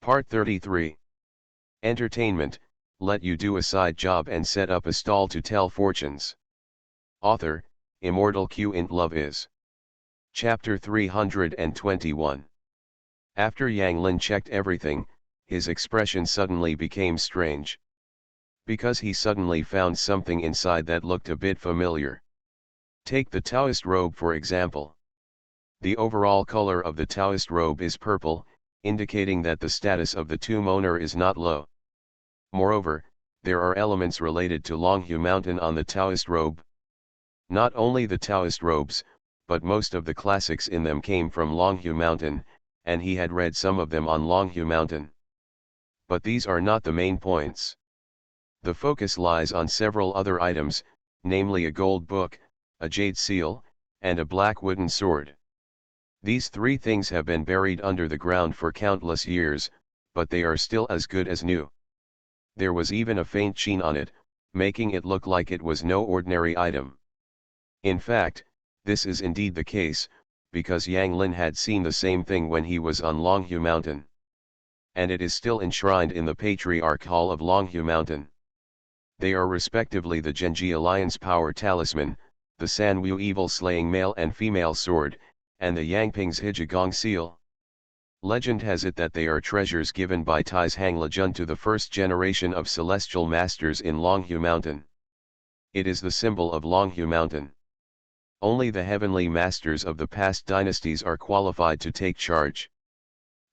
Part 33. Entertainment, let you do a side job and set up a stall to tell fortunes. Author, Immortal Q int Love is. Chapter 321. After Yang Lin checked everything, his expression suddenly became strange. Because he suddenly found something inside that looked a bit familiar. Take the Taoist robe for example. The overall color of the Taoist robe is purple, indicating that the status of the tomb owner is not low. Moreover, there are elements related to Longhu Mountain on the Taoist robe. Not only the Taoist robes, but most of the classics in them came from Longhu Mountain, and he had read some of them on Longhu Mountain. But these are not the main points. The focus lies on several other items, namely a gold book, a jade seal, and a black wooden sword. These three things have been buried under the ground for countless years, but they are still as good as new. There was even a faint sheen on it, making it look like it was no ordinary item. In fact, this is indeed the case, because Yang Lin had seen the same thing when he was on Longhu Mountain. And it is still enshrined in the Patriarch Hall of Longhu Mountain. They are respectively the Genji Alliance Power Talisman, the Sanwu Evil Slaying Male and Female Sword, and the Yangping's Hijigong Seal. Legend has it that they are treasures given by Tai's Hang Lejun to the first generation of celestial masters in Longhu Mountain. It is the symbol of Longhu Mountain. Only the heavenly masters of the past dynasties are qualified to take charge.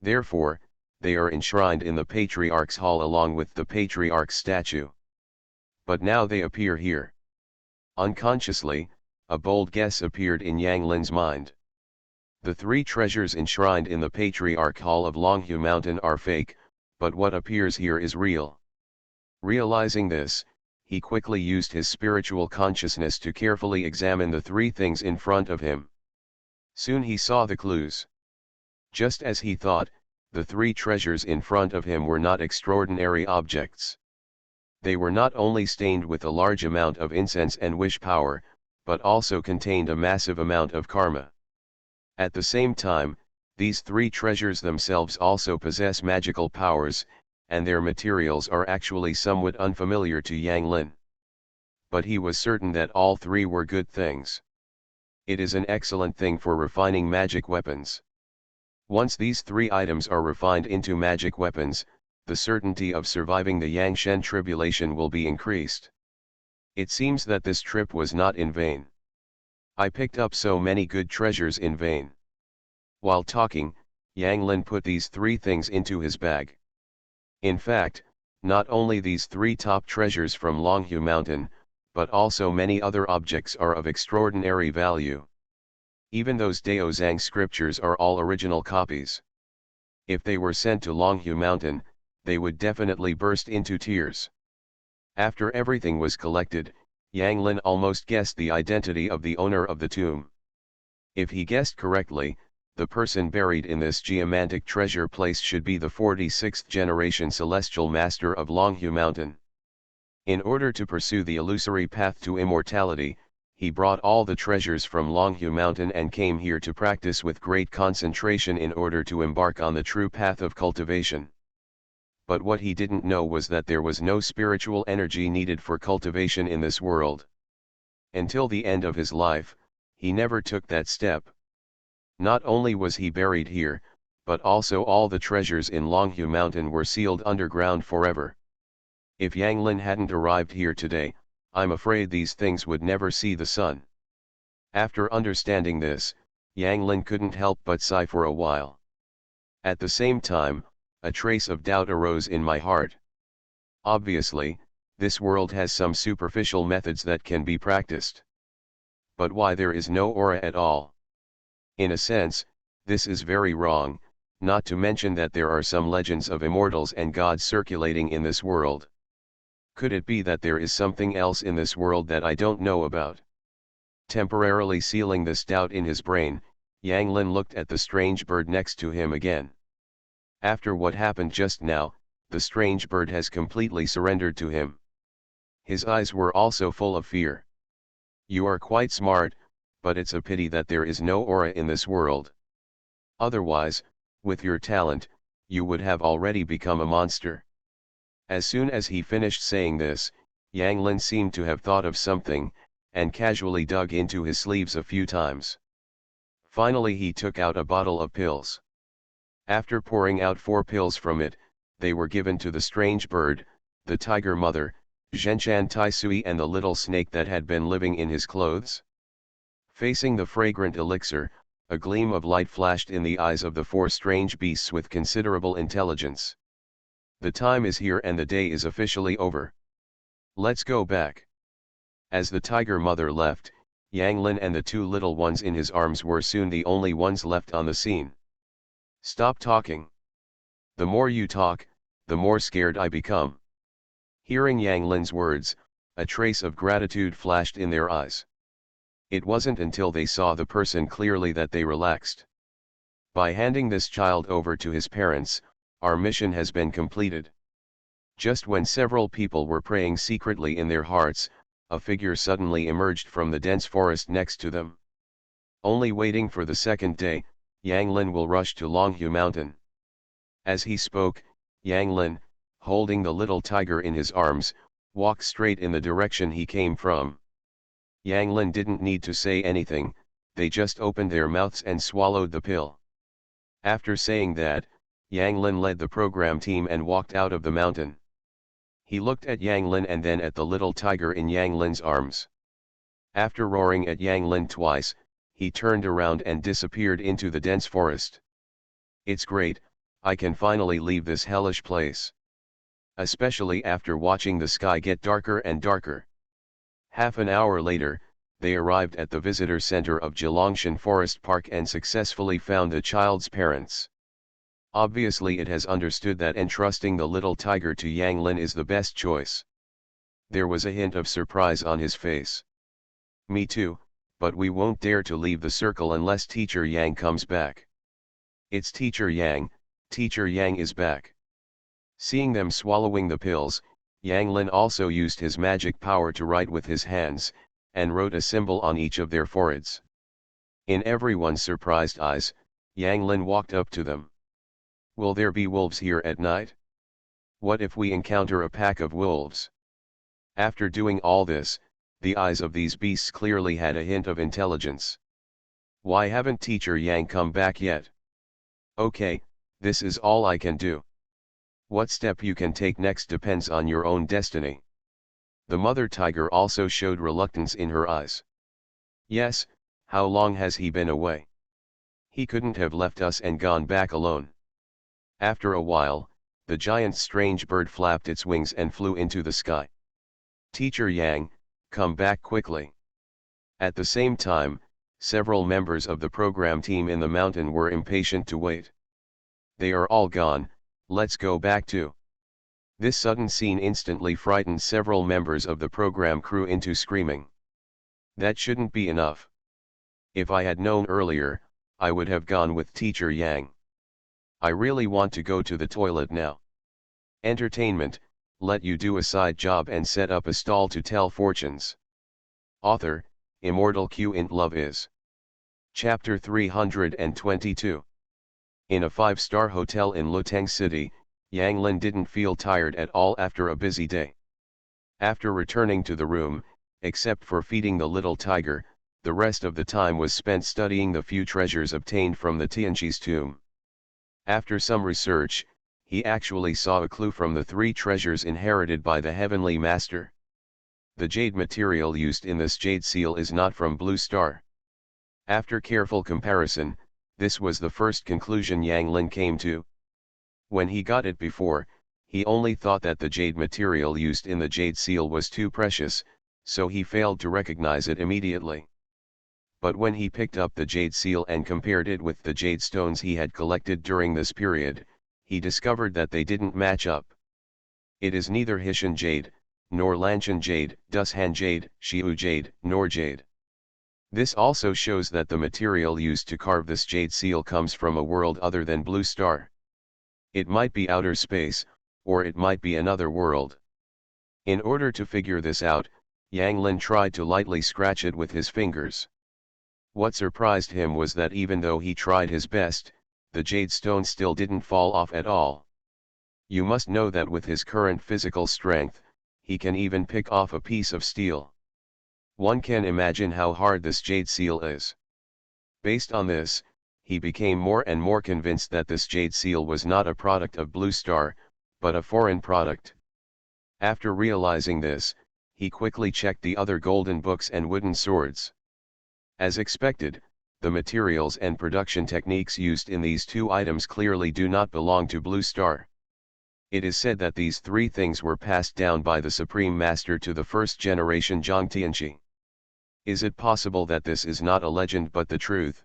Therefore, they are enshrined in the Patriarch's Hall along with the Patriarch's statue. But now they appear here. Unconsciously, a bold guess appeared in Yang Lin's mind. The three treasures enshrined in the Patriarch Hall of Longhu Mountain are fake, but what appears here is real. Realizing this, he quickly used his spiritual consciousness to carefully examine the three things in front of him. Soon he saw the clues. Just as he thought, the three treasures in front of him were not extraordinary objects. They were not only stained with a large amount of incense and wish power, but also contained a massive amount of karma. At the same time, these three treasures themselves also possess magical powers, and their materials are actually somewhat unfamiliar to Yang Lin. But he was certain that all three were good things. It is an excellent thing for refining magic weapons. Once these three items are refined into magic weapons, the certainty of surviving the Yangshen tribulation will be increased. It seems that this trip was not in vain. I picked up so many good treasures in vain. While talking, Yang Lin put these three things into his bag. In fact, not only these three top treasures from Longhu Mountain, but also many other objects are of extraordinary value. Even those Dao Zhang scriptures are all original copies. If they were sent to Longhu Mountain, they would definitely burst into tears. After everything was collected, Yang Lin almost guessed the identity of the owner of the tomb. If he guessed correctly, the person buried in this geomantic treasure place should be the 46th generation celestial master of Longhu Mountain. In order to pursue the illusory path to immortality, he brought all the treasures from Longhu Mountain and came here to practice with great concentration in order to embark on the true path of cultivation. But what he didn't know was that there was no spiritual energy needed for cultivation in this world. Until the end of his life, he never took that step. Not only was he buried here, but also all the treasures in Longhu Mountain were sealed underground forever. If Yang Lin hadn't arrived here today, I'm afraid these things would never see the sun. After understanding this, Yang Lin couldn't help but sigh for a while. At the same time, a trace of doubt arose in my heart. Obviously, this world has some superficial methods that can be practiced. But why there is no aura at all? In a sense, this is very wrong, not to mention that there are some legends of immortals and gods circulating in this world. Could it be that there is something else in this world that I don't know about? Temporarily sealing this doubt in his brain, Yang Lin looked at the strange bird next to him again. After what happened just now, the strange bird has completely surrendered to him. His eyes were also full of fear. You are quite smart, but it's a pity that there is no aura in this world. Otherwise, with your talent, you would have already become a monster. As soon as he finished saying this, Yang Lin seemed to have thought of something, and casually dug into his sleeves a few times. Finally he took out a bottle of pills. After pouring out 4 pills from it, they were given to the strange bird, the tiger mother, Zhenchan Taisui, and the little snake that had been living in his clothes. Facing the fragrant elixir, a gleam of light flashed in the eyes of the 4 strange beasts with considerable intelligence. The time is here and the day is officially over. Let's go back. As the tiger mother left, Yang Lin and the 2 little ones in his arms were soon the only ones left on the scene. Stop talking. The more you talk, the more scared I become. Hearing Yang Lin's words, a trace of gratitude flashed in their eyes. It wasn't until they saw the person clearly that they relaxed. By handing this child over to his parents, our mission has been completed. Just when several people were praying secretly in their hearts, a figure suddenly emerged from the dense forest next to them. Only waiting for the second day, Yang Lin will rush to Longhu Mountain. As he spoke, Yang Lin, holding the little tiger in his arms, walked straight in the direction he came from. Yang Lin didn't need to say anything, they just opened their mouths and swallowed the pill. After saying that, Yang Lin led the program team and walked out of the mountain. He looked at Yang Lin and then at the little tiger in Yang Lin's arms. After roaring at Yang Lin twice, he turned around and disappeared into the dense forest. It's great, I can finally leave this hellish place. Especially after watching the sky get darker and darker. Half an hour later, they arrived at the visitor center of Jilongshan Forest Park and successfully found the child's parents. Obviously it has understood that entrusting the little tiger to Yang Lin is the best choice. There was a hint of surprise on his face. Me too, but we won't dare to leave the circle unless Teacher Yang comes back. It's Teacher Yang is back. Seeing them swallowing the pills, Yang Lin also used his magic power to write with his hands, and wrote a symbol on each of their foreheads. In everyone's surprised eyes, Yang Lin walked up to them. Will there be wolves here at night? What if we encounter a pack of wolves? After doing all this, the eyes of these beasts clearly had a hint of intelligence. Why haven't Teacher Yang come back yet? Okay, this is all I can do. What step you can take next depends on your own destiny. The mother tiger also showed reluctance in her eyes. Yes, how long has he been away? He couldn't have left us and gone back alone. After a while, the giant strange bird flapped its wings and flew into the sky. Teacher Yang, come back quickly. At the same time, several members of the program team in the mountain were impatient to wait. They are all gone, let's go back too. This sudden scene instantly frightened several members of the program crew into screaming. That shouldn't be enough. If I had known earlier, I would have gone with Teacher Yang. I really want to go to the toilet now. Entertainment, let you do a side job and set up a stall to tell fortunes. Author, Immortal Q int Love is. Chapter 322. In a 5-star hotel in Luteng City, Yang Lin didn't feel tired at all after a busy day. After returning to the room, except for feeding the little tiger, the rest of the time was spent studying the few treasures obtained from the Tianqi's tomb. After some research, he actually saw a clue from the 3 treasures inherited by the Heavenly Master. The jade material used in this jade seal is not from Blue Star. After careful comparison, this was the first conclusion Yang Lin came to. When he got it before, he only thought that the jade material used in the jade seal was too precious, so he failed to recognize it immediately. But when he picked up the jade seal and compared it with the jade stones he had collected during this period, he discovered that they didn't match up. It is neither Hishan jade, nor Lanshan jade, Dushan jade, Shiu jade, nor jade. This also shows that the material used to carve this jade seal comes from a world other than Blue Star. It might be outer space, or it might be another world. In order to figure this out, Yang Lin tried to lightly scratch it with his fingers. What surprised him was that even though he tried his best, the jade stone still didn't fall off at all. You must know that with his current physical strength, he can even pick off a piece of steel. One can imagine how hard this jade seal is. Based on this, he became more and more convinced that this jade seal was not a product of Blue Star, but a foreign product. After realizing this, he quickly checked the other golden books and wooden swords. As expected, the materials and production techniques used in these two items clearly do not belong to Blue Star. It is said that these three things were passed down by the Supreme Master to the first generation Zhangtianqi. Is it possible that this is not a legend but the truth?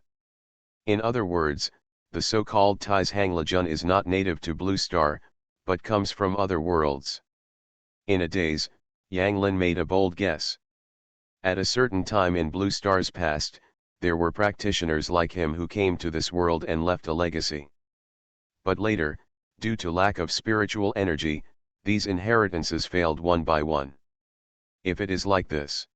In other words, the so-called Tai's Hanglejun is not native to Blue Star, but comes from other worlds. In a daze, Yang Lin made a bold guess. At a certain time in Blue Star's past, there were practitioners like him who came to this world and left a legacy. But later, due to lack of spiritual energy, these inheritances failed one by one. If it is like this.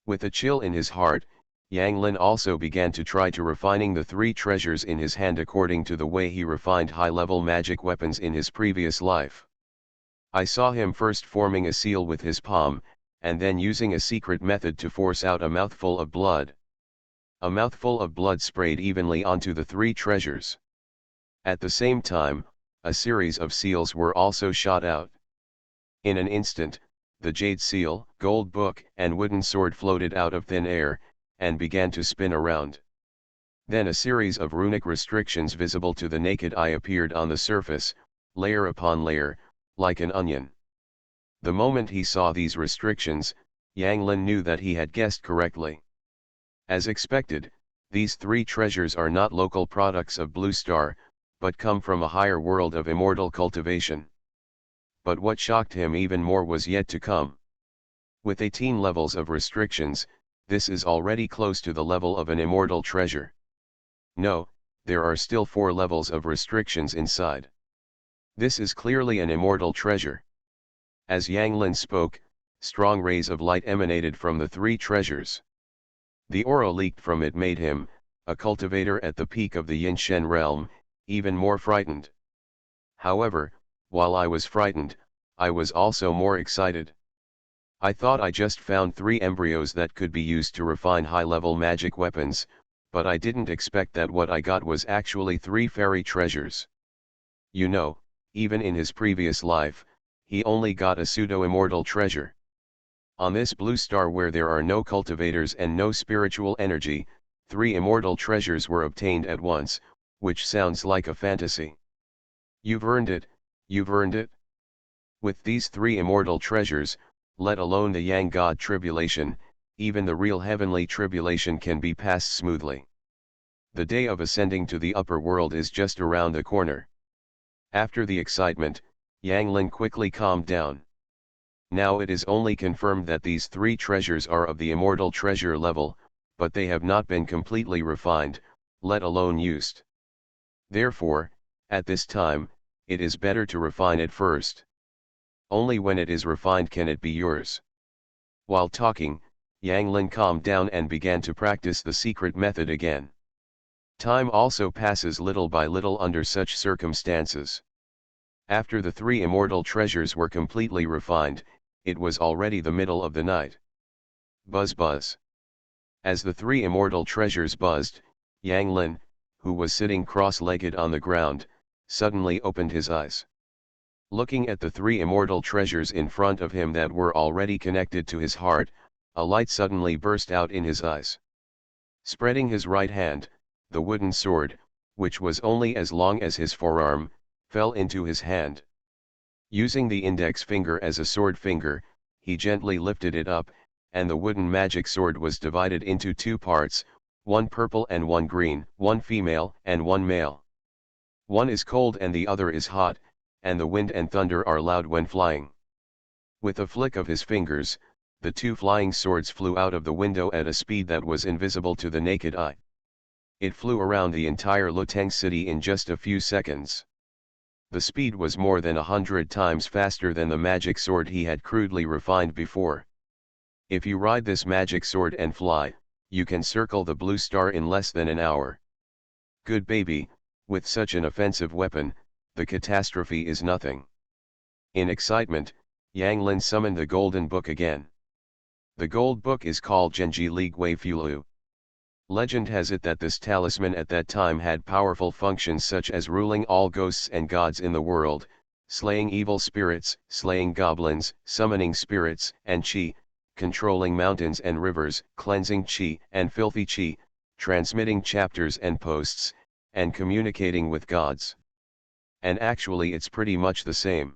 With a chill in his heart, Yang Lin also began to try to refining the three treasures in his hand according to the way he refined high-level magic weapons in his previous life. I saw him first forming a seal with his palm, and then using a secret method to force out a mouthful of blood. A mouthful of blood sprayed evenly onto the three treasures. At the same time, a series of seals were also shot out. In an instant, the jade seal, gold book, and wooden sword floated out of thin air, and began to spin around. Then a series of runic restrictions visible to the naked eye appeared on the surface, layer upon layer, like an onion. The moment he saw these restrictions, Yang Lin knew that he had guessed correctly. As expected, these three treasures are not local products of Blue Star, but come from a higher world of immortal cultivation. But what shocked him even more was yet to come. With 18 levels of restrictions, this is already close to the level of an immortal treasure. No, there are still 4 levels of restrictions inside. This is clearly an immortal treasure. As Yang Lin spoke, strong rays of light emanated from the three treasures. The aura leaked from it made him, a cultivator at the peak of the Yinshen realm, even more frightened. However, while I was frightened, I was also more excited. I thought I just found 3 embryos that could be used to refine high-level magic weapons, but I didn't expect that what I got was actually 3 fairy treasures. You know, even in his previous life, he only got a pseudo-immortal treasure. On this Blue Star where there are no cultivators and no spiritual energy, 3 immortal treasures were obtained at once, which sounds like a fantasy. You've earned it, you've earned it. With these 3 immortal treasures, let alone the Yang God tribulation, even the real heavenly tribulation can be passed smoothly. The day of ascending to the upper world is just around the corner. After the excitement, Yang Lin quickly calmed down. Now it is only confirmed that these 3 treasures are of the immortal treasure level, but they have not been completely refined, let alone used. Therefore, at this time, it is better to refine it first. Only when it is refined can it be yours. While talking, Yang Lin calmed down and began to practice the secret method again. Time also passes little by little under such circumstances. After the 3 immortal treasures were completely refined, it was already the middle of the night. Buzz buzz. As the 3 immortal treasures buzzed, Yang Lin, who was sitting cross-legged on the ground, suddenly opened his eyes. Looking at the 3 immortal treasures in front of him that were already connected to his heart, a light suddenly burst out in his eyes. Spreading his right hand, the wooden sword, which was only as long as his forearm, fell into his hand. Using the index finger as a sword finger, he gently lifted it up, and the wooden magic sword was divided into 2 parts, one purple and one green, one female and one male. One is cold and the other is hot, and the wind and thunder are loud when flying. With a flick of his fingers, the 2 flying swords flew out of the window at a speed that was invisible to the naked eye. It flew around the entire Luteng city in just a few seconds. The speed was more than 100 times faster than the magic sword he had crudely refined before. If you ride this magic sword and fly, you can circle the Blue Star in less than an hour. Good baby, With such an offensive weapon, the catastrophe is nothing. In excitement, Yang Lin summoned the Golden Book again. The Gold Book is called Genji Li Gui Fulu. Legend has it that this talisman at that time had powerful functions such as ruling all ghosts and gods in the world, slaying evil spirits, slaying goblins, summoning spirits and chi, controlling mountains and rivers, cleansing chi and filthy chi, transmitting chapters and posts, and communicating with gods. And actually it's pretty much the same.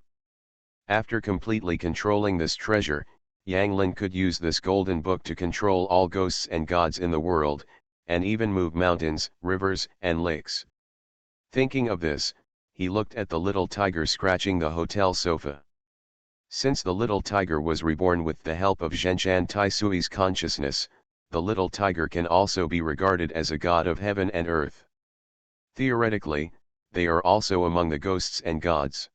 After completely controlling this treasure, Yang Lin could use this golden book to control all ghosts and gods in the world, and even move mountains, rivers, and lakes. Thinking of this, he looked at the little tiger scratching the hotel sofa. Since the little tiger was reborn with the help of Zhenchan Taisui's consciousness, the little tiger can also be regarded as a god of heaven and earth. Theoretically, they are also among the ghosts and gods.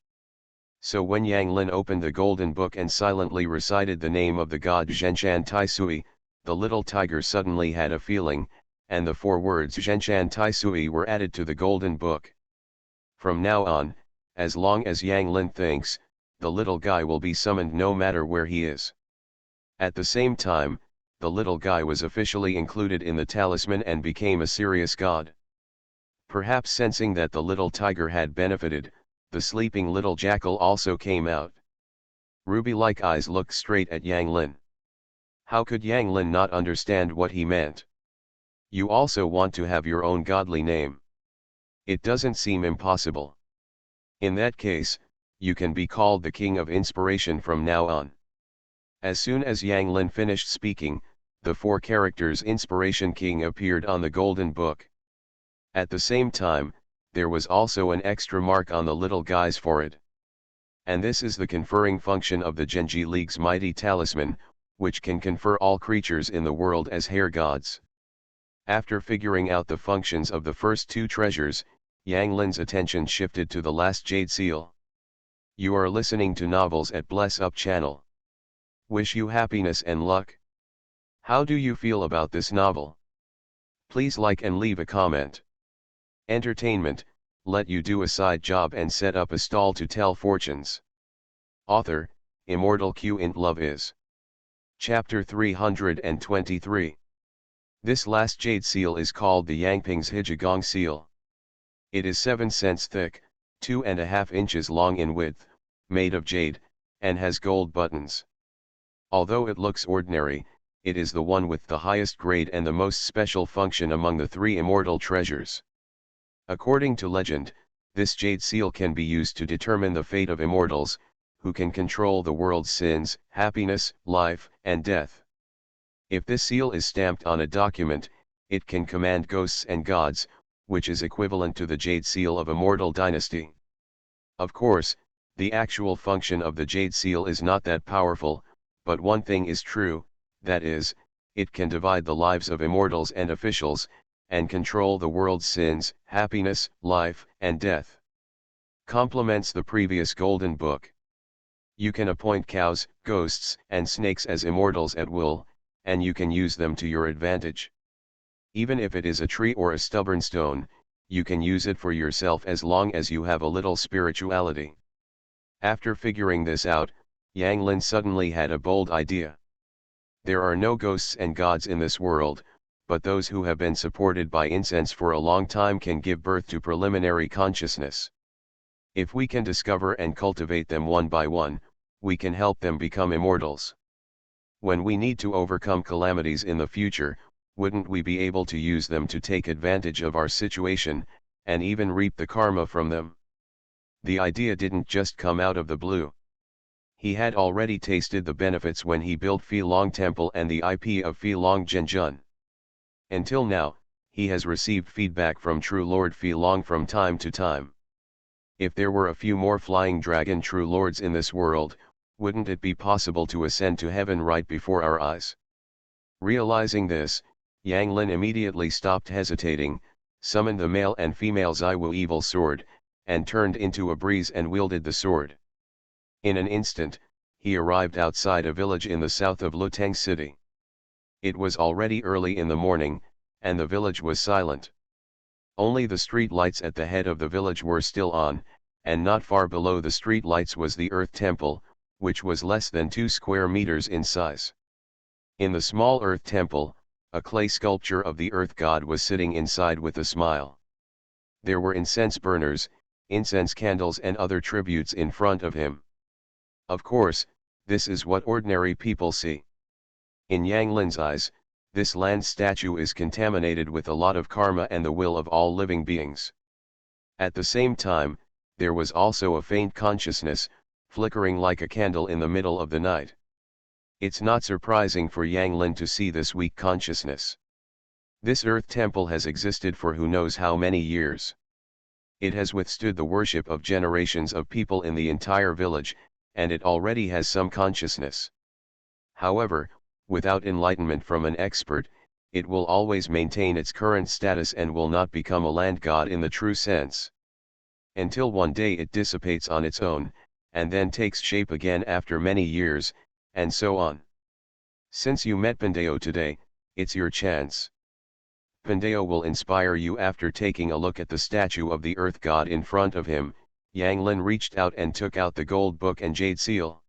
So when Yang Lin opened the golden book and silently recited the name of the god Zhenchan Taisui, the little tiger suddenly had a feeling, and the 4 words Zhenchan Taisui were added to the golden book. From now on, as long as Yang Lin thinks, the little guy will be summoned no matter where he is. At the same time, the little guy was officially included in the talisman and became a serious god. Perhaps sensing that the little tiger had benefited, the sleeping little jackal also came out. Ruby-like eyes looked straight at Yang Lin. How could Yang Lin not understand what he meant? You also want to have your own godly name. It doesn't seem impossible. In that case, you can be called the King of Inspiration from now on. As soon as Yang Lin finished speaking, the 4 characters Inspiration King appeared on the golden book. At the same time, there was also an extra mark on the little guy's forehead. And this is the conferring function of the Genji League's mighty talisman, which can confer all creatures in the world as hair gods. After figuring out the functions of the first 2 treasures, Yang Lin's attention shifted to the last jade seal. You are listening to Novels at Bless Up channel. Wish you happiness and luck. How do you feel about this novel? Please like and leave a comment. Entertainment, let you do a side job and set up a stall to tell fortunes. Author, Immortal Q int Love is. Chapter 323. This last jade seal is called the Yangping's Hijigong seal. It is 7 cents thick, 2.5 inches long in width, made of jade, and has gold buttons. Although it looks ordinary, it is the one with the highest grade and the most special function among the 3 immortal treasures. According to legend, this jade seal can be used to determine the fate of immortals, who can control the world's sins, happiness, life, and death. If this seal is stamped on a document, it can command ghosts and gods, which is equivalent to the jade seal of immortal dynasty. Of course, the actual function of the jade seal is not that powerful, but one thing is true, that is, it can divide the lives of immortals and officials, and control the world's sins, happiness, life, and death. Complements the previous golden book. You can appoint cows, ghosts, and snakes as immortals at will, and you can use them to your advantage. Even if it is a tree or a stubborn stone, you can use it for yourself as long as you have a little spirituality. After figuring this out, Yang Lin suddenly had a bold idea. There are no ghosts and gods in this world, but those who have been supported by incense for a long time can give birth to preliminary consciousness. If we can discover and cultivate them one by one, we can help them become immortals. When we need to overcome calamities in the future, wouldn't we be able to use them to take advantage of our situation, and even reap the karma from them? The idea didn't just come out of the blue. He had already tasted the benefits when he built Filong Temple and the IP of Filong Zhenjun. Until now, he has received feedback from True Lord Filong from time to time. If there were a few more flying dragon True Lords in this world, wouldn't it be possible to ascend to heaven right before our eyes? Realizing this, Yang Lin immediately stopped hesitating, summoned the male and female Ziwu evil sword, and turned into a breeze and wielded the sword. In an instant, he arrived outside a village in the south of Luteng City. It was already early in the morning, and the village was silent. Only the street lights at the head of the village were still on, and not far below the street lights was the earth temple, which was less than 2 square meters in size. In the small earth temple, a clay sculpture of the earth god was sitting inside with a smile. There were incense burners, incense candles and other tributes in front of him. Of course, this is what ordinary people see. In Yang Lin's eyes, this land statue is contaminated with a lot of karma and the will of all living beings. At the same time, there was also a faint consciousness, flickering like a candle in the middle of the night. It's not surprising for Yang Lin to see this weak consciousness. This earth temple has existed for who knows how many years. It has withstood the worship of generations of people in the entire village, and it already has some consciousness. However, without enlightenment from an expert, it will always maintain its current status and will not become a land god in the true sense. Until one day it dissipates on its own, and then takes shape again after many years, and so on. Since you met Pandeo today, it's your chance. Pandeo will inspire you. After taking a look at the statue of the earth god in front of him, Yang Lin reached out and took out the gold book and jade seal.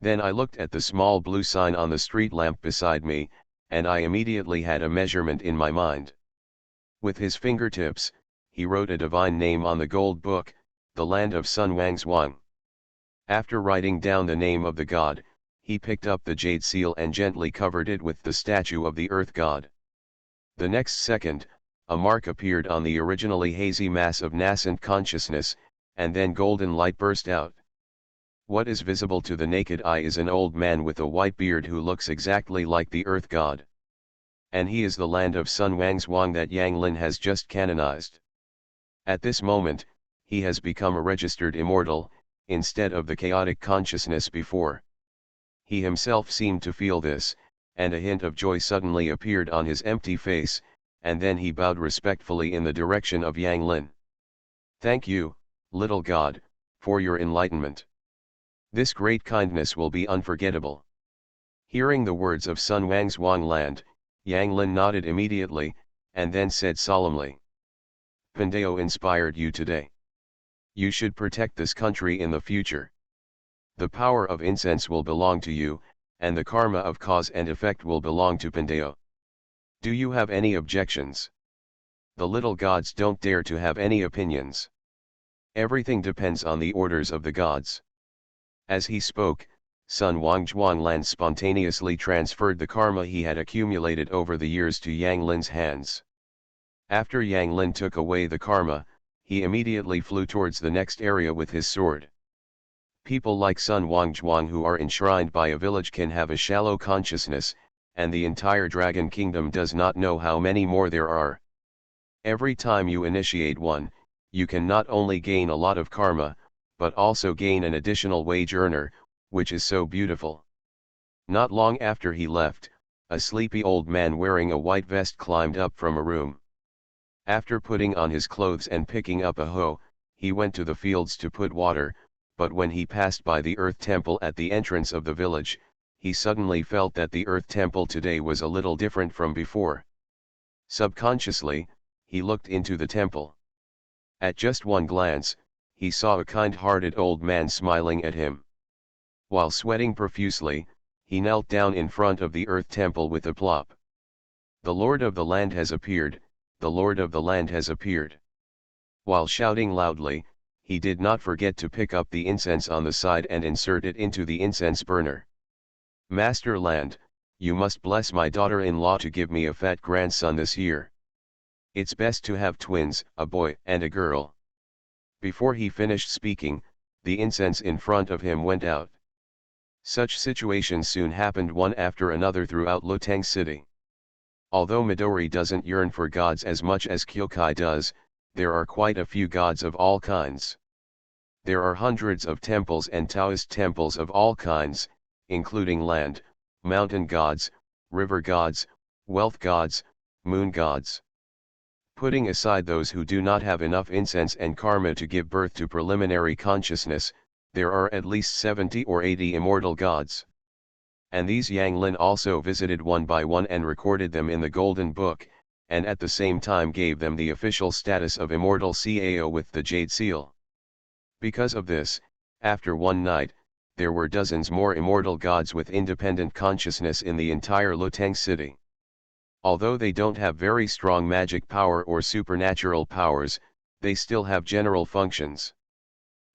Then I looked at the small blue sign on the street lamp beside me, and I immediately had a measurement in my mind. With his fingertips, he wrote a divine name on the gold book, the land of Sun Wangzhuang. After writing down the name of the god, he picked up the jade seal and gently covered it with the statue of the earth god. The next second, a mark appeared on the originally hazy mass of nascent consciousness, and then golden light burst out. What is visible to the naked eye is an old man with a white beard who looks exactly like the earth god. And he is the land of Sun Wangzhuang that Yang Lin has just canonized. At this moment, he has become a registered immortal, instead of the chaotic consciousness before. He himself seemed to feel this, and a hint of joy suddenly appeared on his empty face, and then he bowed respectfully in the direction of Yang Lin. Thank you, little god, for your enlightenment. This great kindness will be unforgettable. Hearing the words of Sun Wangzhuang land, Yang Lin nodded immediately, and then said solemnly. Pandeo inspired you today. You should protect this country in the future. The power of incense will belong to you, and the karma of cause and effect will belong to Pandeo. Do you have any objections? The little gods don't dare to have any opinions. Everything depends on the orders of the gods. As he spoke, Sun Wangzhuang land spontaneously transferred the karma he had accumulated over the years to Yang Lin's hands. After Yang Lin took away the karma, he immediately flew towards the next area with his sword. People like Sun Wangzhuang who are enshrined by a village can have a shallow consciousness, and the entire dragon kingdom does not know how many more there are. Every time you initiate one, you can not only gain a lot of karma, but also gain an additional wage earner, which is so beautiful. Not long after he left, a sleepy old man wearing a white vest climbed up from a room. After putting on his clothes and picking up a hoe, he went to the fields to put water, but when he passed by the earth temple at the entrance of the village, he suddenly felt that the earth temple today was a little different from before. Subconsciously, he looked into the temple. At just one glance, he saw a kind-hearted old man smiling at him. While sweating profusely, he knelt down in front of the earth temple with a plop. The Lord of the land has appeared, the Lord of the land has appeared. While shouting loudly, he did not forget to pick up the incense on the side and insert it into the incense burner. Master Land, you must bless my daughter-in-law to give me a fat grandson this year. It's best to have twins, a boy and a girl. Before he finished speaking, the incense in front of him went out. Such situations soon happened one after another throughout Luteng City. Although Midori doesn't yearn for gods as much as Kyokai does, there are quite a few gods of all kinds. There are hundreds of temples and Taoist temples of all kinds, including land, mountain gods, river gods, wealth gods, moon gods. Putting aside those who do not have enough incense and karma to give birth to preliminary consciousness, there are at least 70 or 80 immortal gods. And these Yang Lin also visited one by one and recorded them in the Golden Book, and at the same time gave them the official status of immortal cao with the jade seal. Because of this, after one night, there were dozens more immortal gods with independent consciousness in the entire Loteng city. Although they don't have very strong magic power or supernatural powers, they still have general functions.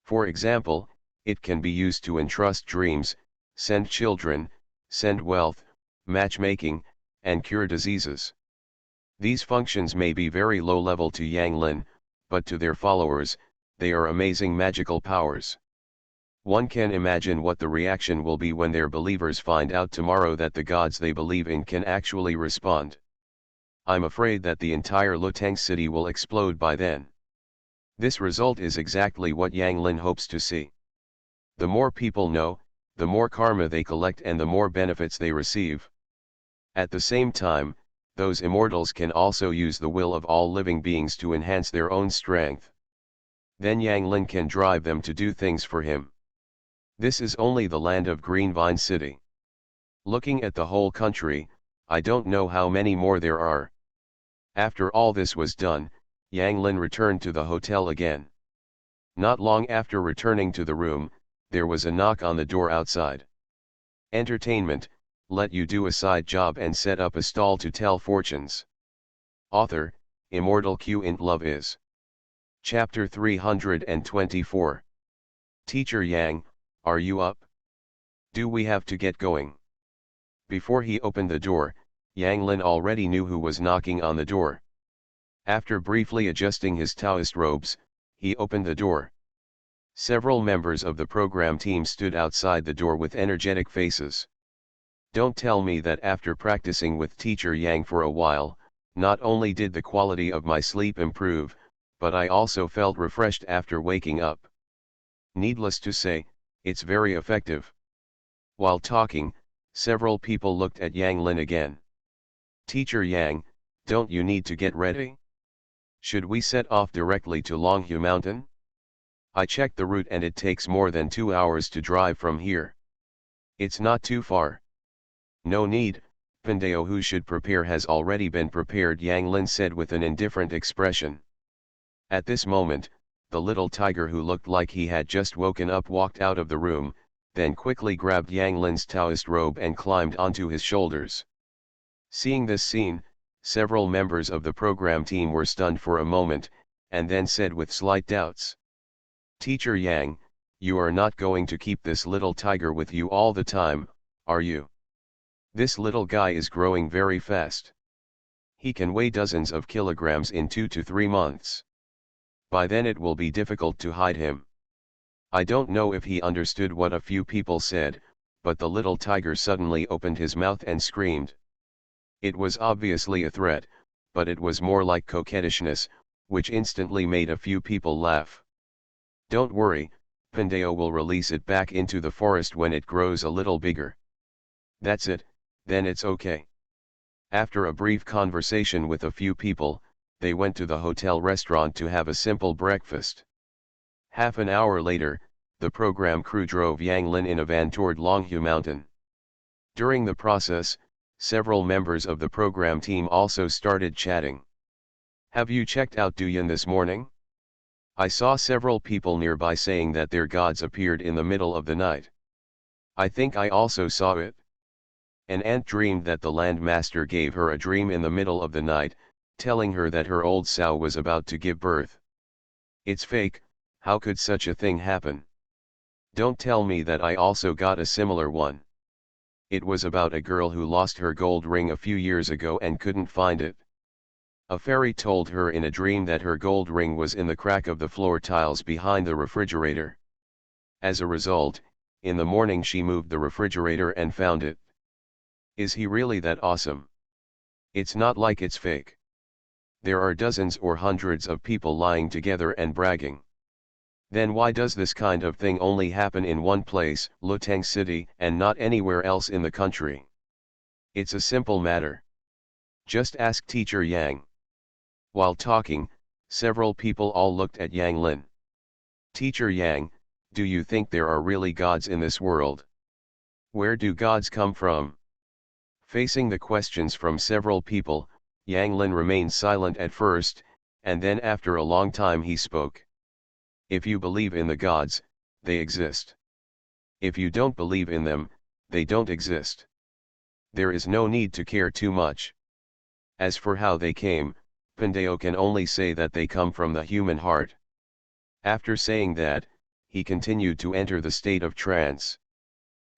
For example, it can be used to entrust dreams, send children, send wealth, matchmaking, and cure diseases. These functions may be very low level to Yanglin, but to their followers, they are amazing magical powers. One can imagine what the reaction will be when their believers find out tomorrow that the gods they believe in can actually respond. I'm afraid that the entire Loteng city will explode by then. This result is exactly what Yanglin hopes to see. The more people know, the more karma they collect and the more benefits they receive. At the same time, those immortals can also use the will of all living beings to enhance their own strength. Then Yanglin can drive them to do things for him. This is only the land of Green Vine City. Looking at the whole country, I don't know how many more there are. After all this was done, Yanglin returned to the hotel again. Not long after returning to the room, there was a knock on the door outside. Entertainment, let you do a side job and set up a stall to tell fortunes. Author, Immortal Q int Love is. Chapter 324. Teacher Yang, are you up? Do we have to get going? Before he opened the door, Yanglin already knew who was knocking on the door. After briefly adjusting his Taoist robes, he opened the door. Several members of the program team stood outside the door with energetic faces. Don't tell me that after practicing with Teacher Yang for a while, not only did the quality of my sleep improve, but I also felt refreshed after waking up. Needless to say, it's very effective. While talking, several people looked at Yanglin again. Teacher Yang, don't you need to get ready? Should we set off directly to Longhu Mountain? I checked the route and it takes more than 2 hours to drive from here. It's not too far. No need, Pandeo who should prepare has already been prepared, Yanglin said with an indifferent expression. At this moment, the little tiger who looked like he had just woken up walked out of the room, then quickly grabbed Yanglin's Taoist robe and climbed onto his shoulders. Seeing this scene, several members of the program team were stunned for a moment, and then said with slight doubts. Teacher Yang, you are not going to keep this little tiger with you all the time, are you? This little guy is growing very fast. He can weigh dozens of kilograms in 2 to 3 months. By then it will be difficult to hide him. I don't know if he understood what a few people said, but the little tiger suddenly opened his mouth and screamed. It was obviously a threat, but it was more like coquettishness, which instantly made a few people laugh. Don't worry, Pandeo will release it back into the forest when it grows a little bigger. That's it, then it's okay. After a brief conversation with a few people, they went to the hotel restaurant to have a simple breakfast. Half an hour later, the program crew drove Yanglin in a van toward Longhu Mountain. During the process, several members of the program team also started chatting. Have you checked out Duyan this morning? I saw several people nearby saying that their gods appeared in the middle of the night. I think I also saw it. An ant dreamed that the land master gave her a dream in the middle of the night, telling her that her old sow was about to give birth. It's fake, how could such a thing happen? Don't tell me that I also got a similar one. It was about a girl who lost her gold ring a few years ago and couldn't find it. A fairy told her in a dream that her gold ring was in the crack of the floor tiles behind the refrigerator. As a result, in the morning she moved the refrigerator and found it. Is he really that awesome? It's not like it's fake. There are dozens or hundreds of people lying together and bragging. Then why does this kind of thing only happen in one place, Loteng City, and not anywhere else in the country? It's a simple matter. Just ask Teacher Yang. While talking, several people all looked at Yanglin. Teacher Yang, do you think there are really gods in this world? Where do gods come from? Facing the questions from several people, Yang Lin remained silent at first, and then after a long time he spoke. If you believe in the gods, they exist. If you don't believe in them, they don't exist. There is no need to care too much. As for how they came, Pandeo can only say that they come from the human heart. After saying that, he continued to enter the state of trance.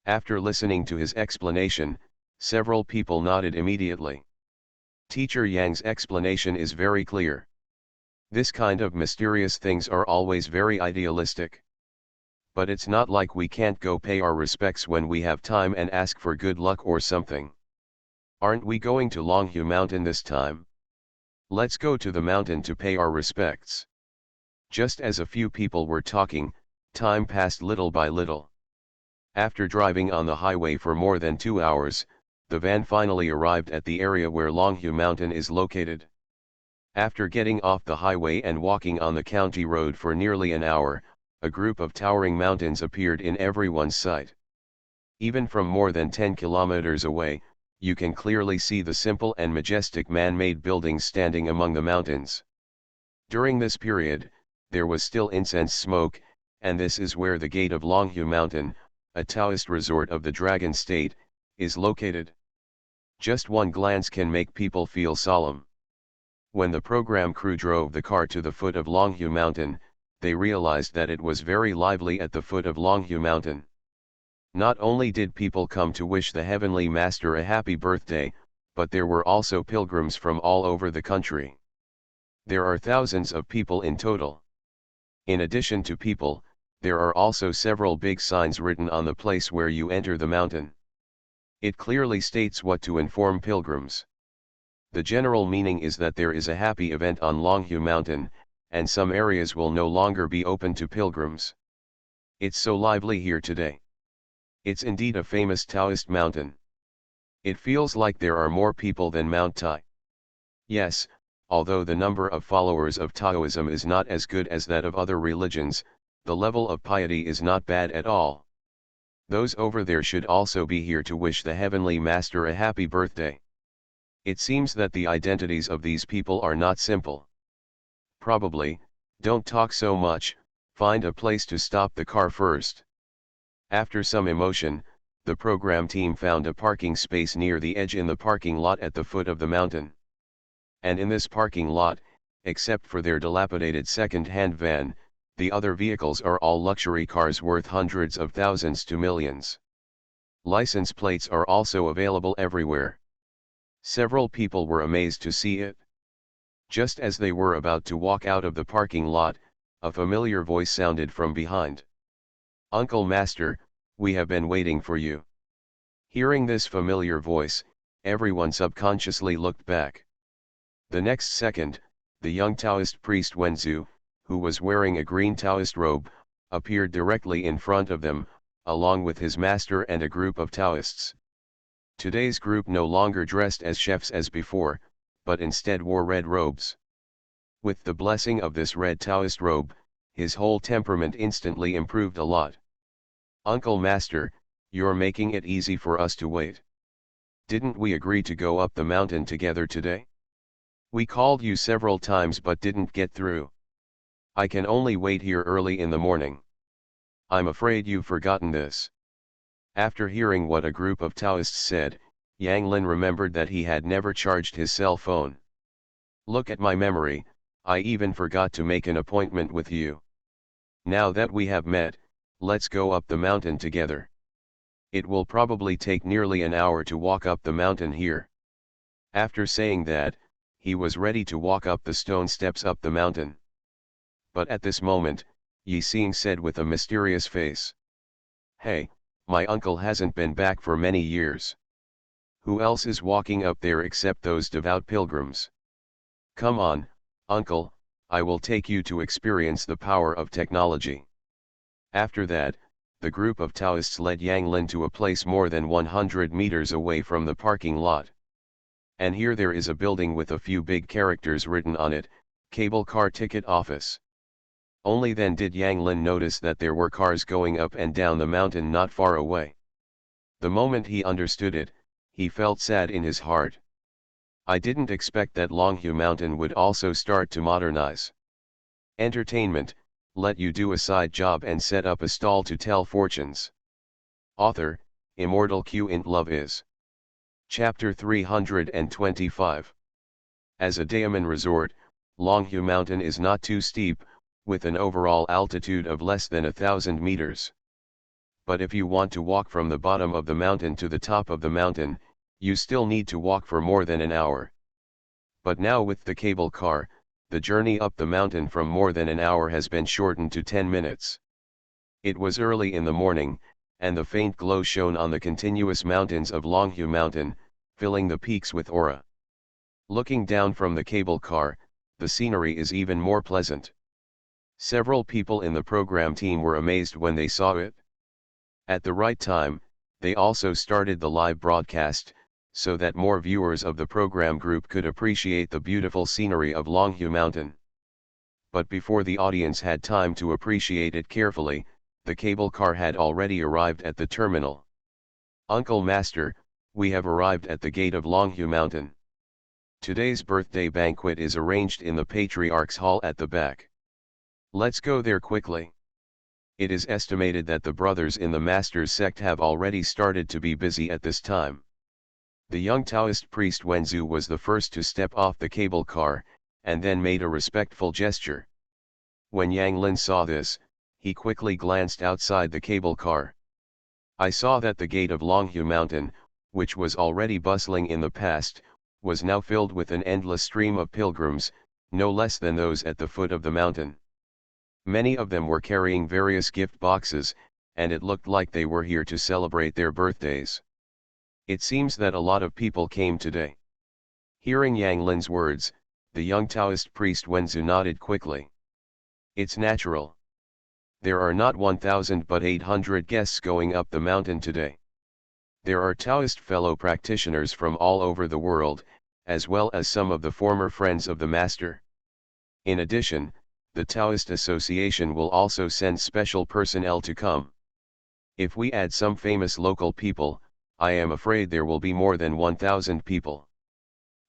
After listening to his explanation, several people nodded immediately. Teacher Yang's explanation is very clear. This kind of mysterious things are always very idealistic. But it's not like we can't go pay our respects when we have time and ask for good luck or something. Aren't we going to Longhu Mountain this time? Let's go to the mountain to pay our respects. Just as a few people were talking, time passed little by little. After driving on the highway for more than 2 hours, the van finally arrived at the area where Longhu Mountain is located. After getting off the highway and walking on the county road for nearly an hour, a group of towering mountains appeared in everyone's sight. Even from more than 10 kilometers away, you can clearly see the simple and majestic man-made buildings standing among the mountains. During this period, there was still incense smoke, and this is where the gate of Longhu Mountain, a Taoist resort of the Dragon State, is located. Just one glance can make people feel solemn. When the program crew drove the car to the foot of Longhu Mountain, they realized that it was very lively at the foot of Longhu Mountain. Not only did people come to wish the Heavenly Master a happy birthday, but there were also pilgrims from all over the country. There are thousands of people in total. In addition to people, there are also several big signs written on the place where you enter the mountain. It clearly states what to inform pilgrims. The general meaning is that there is a happy event on Longhu Mountain, and some areas will no longer be open to pilgrims. It's so lively here today. It's indeed a famous Taoist mountain. It feels like there are more people than Mount Tai. Yes, although the number of followers of Taoism is not as good as that of other religions, the level of piety is not bad at all. Those over there should also be here to wish the Heavenly Master a happy birthday. It seems that the identities of these people are not simple. Probably, don't talk so much, find a place to stop the car first. After some emotion, the program team found a parking space near the edge in the parking lot at the foot of the mountain. And in this parking lot, except for their dilapidated second-hand van, the other vehicles are all luxury cars worth hundreds of thousands to millions. License plates are also available everywhere. Several people were amazed to see it. Just as they were about to walk out of the parking lot, a familiar voice sounded from behind. "Uncle Master, we have been waiting for you." Hearing this familiar voice, everyone subconsciously looked back. The next second, the young Taoist priest Wenzu, who was wearing a green Taoist robe, appeared directly in front of them, along with his master and a group of Taoists. Today's group no longer dressed as chefs as before, but instead wore red robes. With the blessing of this red Taoist robe, his whole temperament instantly improved a lot. "Uncle Master, you're making it easy for us to wait. Didn't we agree to go up the mountain together today? We called you several times but didn't get through. I can only wait here early in the morning. I'm afraid you've forgotten this." After hearing what a group of Taoists said, Yang Lin remembered that he had never charged his cell phone. "Look at my memory, I even forgot to make an appointment with you. Now that we have met, let's go up the mountain together. It will probably take nearly an hour to walk up the mountain here." After saying that, he was ready to walk up the stone steps up the mountain. But at this moment, Yi Xing said with a mysterious face, "Hey, my uncle hasn't been back for many years. Who else is walking up there except those devout pilgrims? Come on, uncle, I will take you to experience the power of technology." After that, the group of Taoists led Yang Lin to a place more than 100 meters away from the parking lot. And here there is a building with a few big characters written on it, "Cable Car Ticket Office." Only then did Yang Lin notice that there were cars going up and down the mountain not far away. The moment he understood it, he felt sad in his heart. I didn't expect that Longhu Mountain would also start to modernize. Entertainment, let you do a side job and set up a stall to tell fortunes. Author, Immortal Q int Love is. Chapter 325. As a diamond resort, Longhu Mountain is not too steep, with an overall altitude of less than 1,000 meters. But if you want to walk from the bottom of the mountain to the top of the mountain, you still need to walk for more than an hour. But now with the cable car, the journey up the mountain from more than an hour has been shortened to 10 minutes. It was early in the morning, and the faint glow shone on the continuous mountains of Longhu Mountain, filling the peaks with aura. Looking down from the cable car, the scenery is even more pleasant. Several people in the program team were amazed when they saw it. At the right time, they also started the live broadcast, so that more viewers of the program group could appreciate the beautiful scenery of Longhu Mountain. But before the audience had time to appreciate it carefully, the cable car had already arrived at the terminal. Uncle Master, we have arrived at the gate of Longhu Mountain. Today's birthday banquet is arranged in the Patriarch's Hall at the back. Let's go there quickly. It is estimated that the brothers in the Master's sect have already started to be busy at this time. The young Taoist priest Wenzu was the first to step off the cable car, and then made a respectful gesture. When Yang Lin saw this, he quickly glanced outside the cable car. I saw that the gate of Longhu Mountain, which was already bustling in the past, was now filled with an endless stream of pilgrims, no less than those at the foot of the mountain. Many of them were carrying various gift boxes, and it looked like they were here to celebrate their birthdays. It seems that a lot of people came today. Hearing Yang Lin's words, the young Taoist priest Wenzu nodded quickly. It's natural. There are not 1,000 but 800 guests going up the mountain today. There are Taoist fellow practitioners from all over the world, as well as some of the former friends of the Master. In addition, the Taoist Association will also send special personnel to come. If we add some famous local people, I am afraid there will be more than 1,000 people.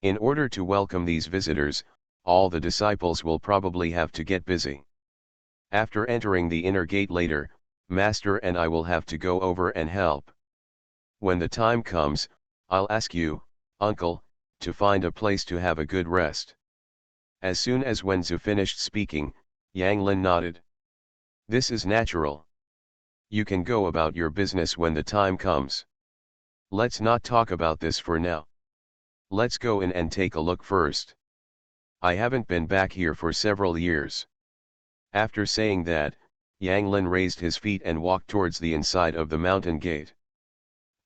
In order to welcome these visitors, all the disciples will probably have to get busy. After entering the inner gate later, Master and I will have to go over and help. When the time comes, I'll ask you, Uncle, to find a place to have a good rest. As soon as Wenzu finished speaking, Yang Lin nodded. This is natural. You can go about your business when the time comes. Let's not talk about this for now. Let's go in and take a look first. I haven't been back here for several years. After saying that, Yang Lin raised his feet and walked towards the inside of the mountain gate.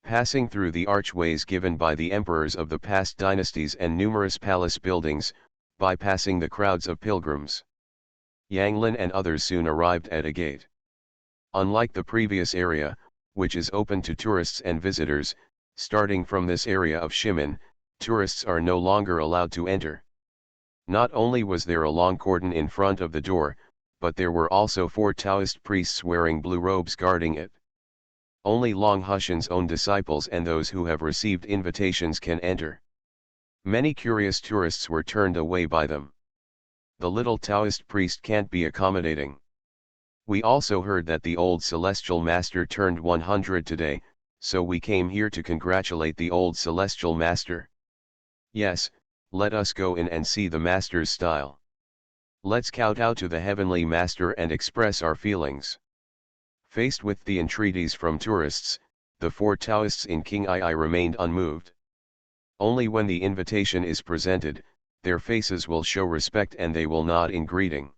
Passing through the archways given by the emperors of the past dynasties and numerous palace buildings, bypassing the crowds of pilgrims, Yang Lin and others soon arrived at a gate. Unlike the previous area, which is open to tourists and visitors, starting from this area of Shimin, tourists are no longer allowed to enter. Not only was there a long cordon in front of the door, but there were also 4 Taoist priests wearing blue robes guarding it. Only Long Hushan's own disciples and those who have received invitations can enter. Many curious tourists were turned away by them. The little Taoist priest can't be accommodating. We also heard that the old Celestial Master turned 100 today, so we came here to congratulate the old Celestial Master. Yes, let us go in and see the Master's style. Let's kowtow to the Heavenly Master and express our feelings. Faced with the entreaties from tourists, the 4 Taoists in King Ai remained unmoved. Only when the invitation is presented, their faces will show respect and they will nod in greeting.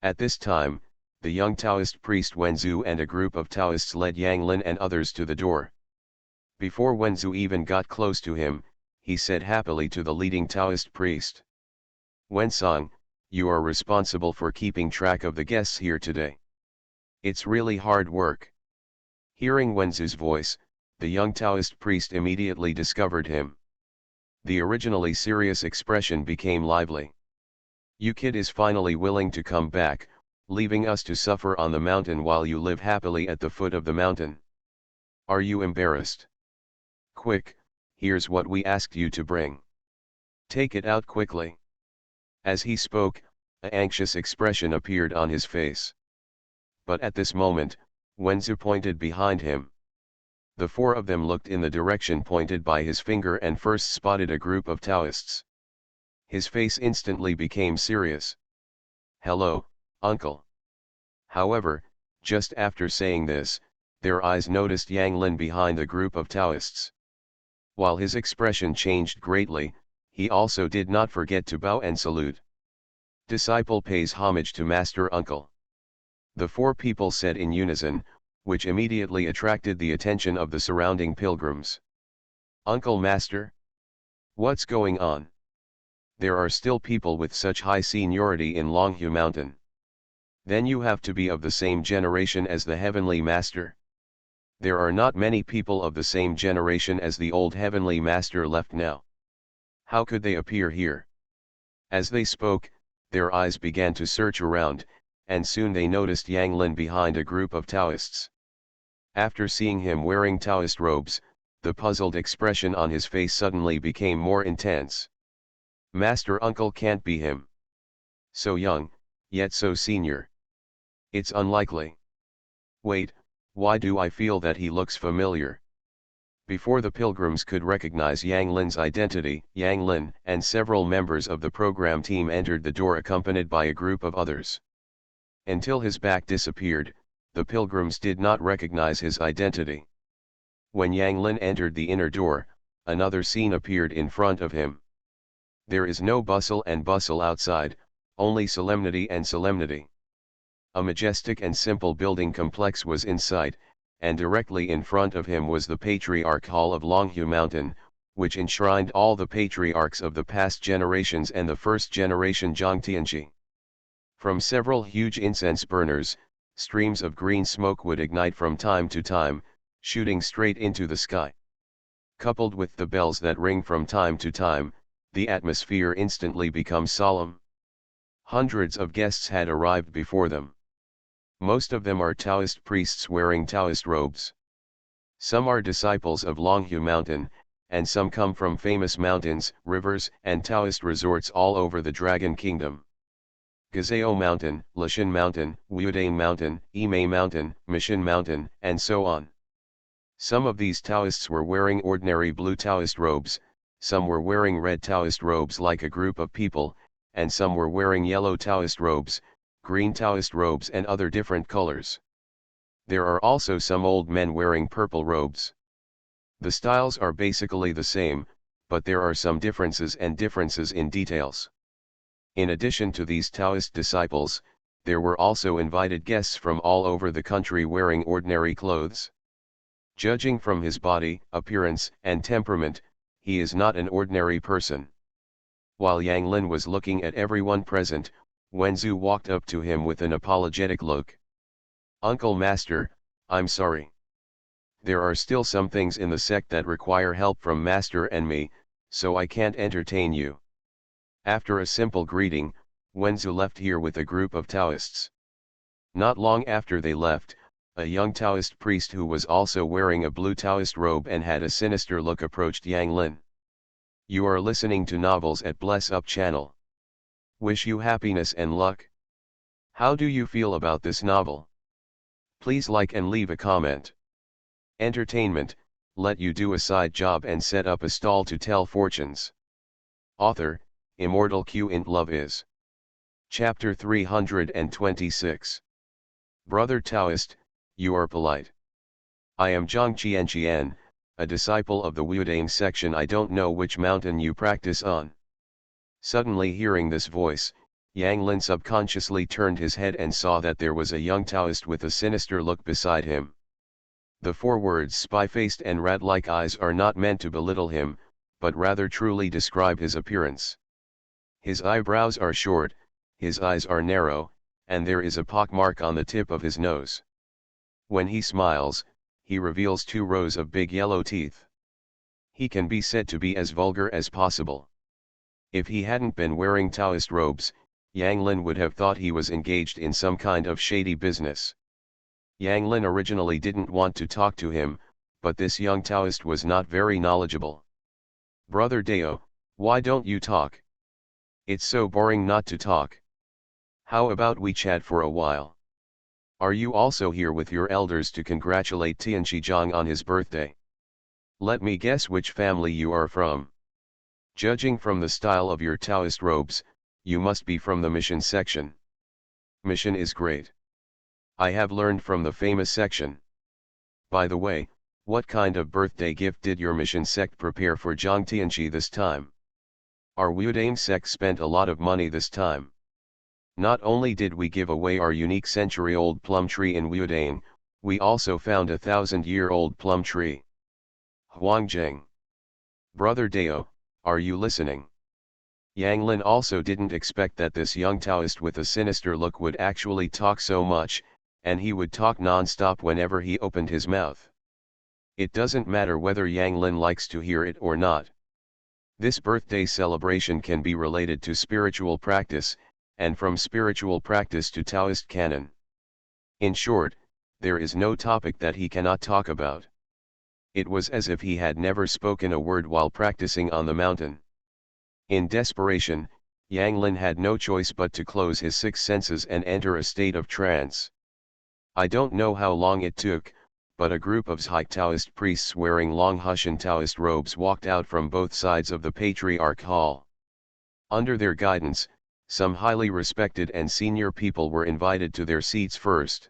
At this time, the young Taoist priest Wenzu and a group of Taoists led Yang Lin and others to the door. Before Wenzu even got close to him, he said happily to the leading Taoist priest, Wensang, you are responsible for keeping track of the guests here today. It's really hard work. Hearing Wenzu's voice, the young Taoist priest immediately discovered him. The originally serious expression became lively. You kid is finally willing to come back, leaving us to suffer on the mountain while you live happily at the foot of the mountain. Are you embarrassed? Quick, here's what we asked you to bring. Take it out quickly. As he spoke, an anxious expression appeared on his face. But at this moment, Wenzu pointed behind him. The four of them looked in the direction pointed by his finger and first spotted a group of Taoists. His face instantly became serious. "Hello, uncle." However, just after saying this, their eyes noticed Yang Lin behind the group of Taoists. While his expression changed greatly, he also did not forget to bow and salute. "Disciple pays homage to Master Uncle." The four people said in unison, which immediately attracted the attention of the surrounding pilgrims. "Uncle Master? What's going on? There are still people with such high seniority in Longhu Mountain. Then you have to be of the same generation as the Heavenly Master. There are not many people of the same generation as the old Heavenly Master left now. How could they appear here?" As they spoke, their eyes began to search around, and soon they noticed Yang Lin behind a group of Taoists. After seeing him wearing Taoist robes, the puzzled expression on his face suddenly became more intense. "Master Uncle can't be him. So young, yet so senior. It's unlikely. Wait, why do I feel that he looks familiar?" Before the pilgrims could recognize Yang Lin's identity, Yang Lin and several members of the program team entered the door accompanied by a group of others. Until his back disappeared, the pilgrims did not recognize his identity. When Yang Lin entered the inner door, another scene appeared in front of him. There is no bustle and bustle outside, only solemnity and solemnity. A majestic and simple building complex was in sight, and directly in front of him was the Patriarch Hall of Longhu Mountain, which enshrined all the patriarchs of the past generations and the first generation Zhangtianji. From several huge incense burners, streams of green smoke would ignite from time to time, shooting straight into the sky. Coupled with the bells that ring from time to time, the atmosphere instantly becomes solemn. Hundreds of guests had arrived before them. Most of them are Taoist priests wearing Taoist robes. Some are disciples of Longhu Mountain, and some come from famous mountains, rivers, and Taoist resorts all over the Dragon Kingdom. Gazao Mountain, Lashan Mountain, Wudane Mountain, Imei Mountain, Mishan Mountain, and so on. Some of these Taoists were wearing ordinary blue Taoist robes, some were wearing red Taoist robes like a group of people, and some were wearing yellow Taoist robes, green Taoist robes and other different colors. There are also some old men wearing purple robes. The styles are basically the same, but there are some differences in details. In addition to these Taoist disciples, there were also invited guests from all over the country wearing ordinary clothes. Judging from his body, appearance, and temperament, he is not an ordinary person. While Yang Lin was looking at everyone present, Wenzu walked up to him with an apologetic look. "Uncle Master, I'm sorry. There are still some things in the sect that require help from Master and me, so I can't entertain you." After a simple greeting, Wenzu left here with a group of Taoists. Not long after they left, a young Taoist priest who was also wearing a blue Taoist robe and had a sinister look approached Yang Lin. "You are listening to Novels at Bless Up channel. Wish you happiness and luck. How do you feel about this novel? Please like and leave a comment. Entertainment, let you do a side job and set up a stall to tell fortunes." Author, Immortal Q int Love is. Chapter 326. Brother Taoist, you are polite. I am Zhang Qianqian, a disciple of the Wudang section. I don't know which mountain you practice on. Suddenly hearing this voice, Yang Lin subconsciously turned his head and saw that there was a young Taoist with a sinister look beside him. The four words spy-faced and rat-like eyes are not meant to belittle him, but rather truly describe his appearance. His eyebrows are short, his eyes are narrow, and there is a pockmark on the tip of his nose. When he smiles, he reveals 2 rows of big yellow teeth. He can be said to be as vulgar as possible. If he hadn't been wearing Taoist robes, Yang Lin would have thought he was engaged in some kind of shady business. Yang Lin originally didn't want to talk to him, but this young Taoist was not very knowledgeable. "Brother Dao, Why don't you talk? It's so boring not to talk. How about we chat for a while? Are you also here with your elders to congratulate Tianqizhang on his birthday? Let me guess which family you are from. Judging from the style of your Taoist robes, you must be from the mission section. Mission is great. I have learned from the famous section. By the way, what kind of birthday gift did your mission sect prepare for Zhang Tianqi this time? Our Wudane sect spent a lot of money this time. Not only did we give away our unique century-old plum tree in Wudane, we also found a 1,000-year-old plum tree. Huangjing. Brother Dao, are you listening? Yang Lin also didn't expect that this young Taoist with a sinister look would actually talk so much, and he would talk non-stop whenever he opened his mouth. It doesn't matter whether Yang Lin likes to hear it or not. This birthday celebration can be related to spiritual practice, and from spiritual practice to Taoist canon. In short, there is no topic that he cannot talk about. It was as if he had never spoken a word while practicing on the mountain. In desperation, Yang Lin had no choice but to close his six senses and enter a state of trance. I don't know how long it took, but a group of Zhai Taoist priests wearing long Hushan Taoist robes walked out from both sides of the Patriarch Hall. Under their guidance, some highly respected and senior people were invited to their seats first,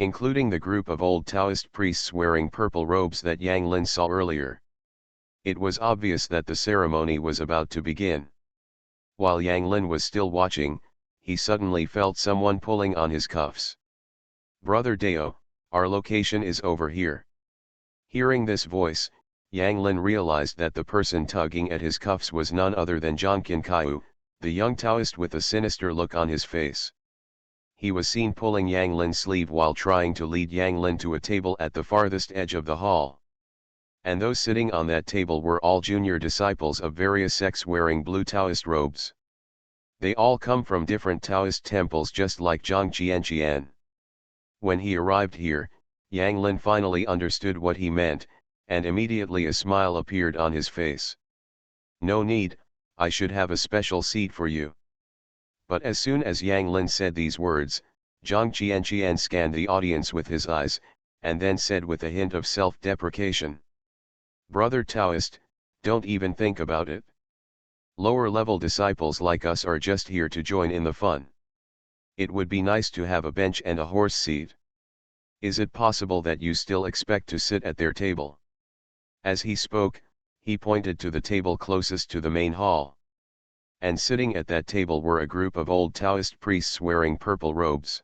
including the group of old Taoist priests wearing purple robes that Yang Lin saw earlier. It was obvious that the ceremony was about to begin. While Yang Lin was still watching, he suddenly felt someone pulling on his cuffs. Brother Dao, our location is over here. Hearing this voice, Yang Lin realized that the person tugging at his cuffs was none other than Zhang Qianqiu, the young Taoist with a sinister look on his face. He was seen pulling Yang Lin's sleeve while trying to lead Yang Lin to a table at the farthest edge of the hall. And those sitting on that table were all junior disciples of various sects wearing blue Taoist robes. They all come from different Taoist temples just like Zhang Qianqian. When he arrived here, Yang Lin finally understood what he meant, and immediately a smile appeared on his face. No need, I should have a special seat for you. But as soon as Yang Lin said these words, Zhang Qianqian scanned the audience with his eyes, and then said with a hint of self-deprecation, Brother Taoist, don't even think about it. Lower-level disciples like us are just here to join in the fun. It would be nice to have a bench and a horse seat. Is it possible that you still expect to sit at their table? As he spoke, he pointed to the table closest to the main hall. And sitting at that table were a group of old Taoist priests wearing purple robes.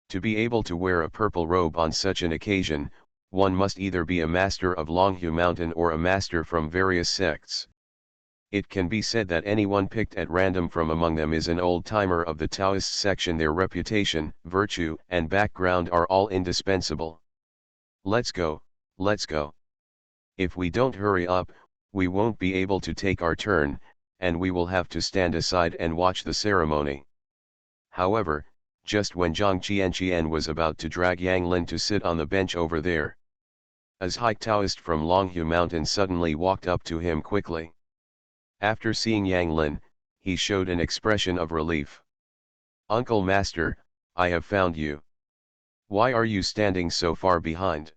To be able to wear a purple robe on such an occasion, one must either be a master of Longhu Mountain or a master from various sects. It can be said that anyone picked at random from among them is an old-timer of the Taoist section. Their reputation, virtue, and background are all indispensable. Let's go, let's go. If we don't hurry up, we won't be able to take our turn, and we will have to stand aside and watch the ceremony. However, just when Zhang Qianqian was about to drag Yang Lin to sit on the bench over there, a Zhai Taoist from Longhu Mountain suddenly walked up to him quickly. After seeing Yang Lin, he showed an expression of relief. Uncle Master, I have found you. Why are you standing so far behind?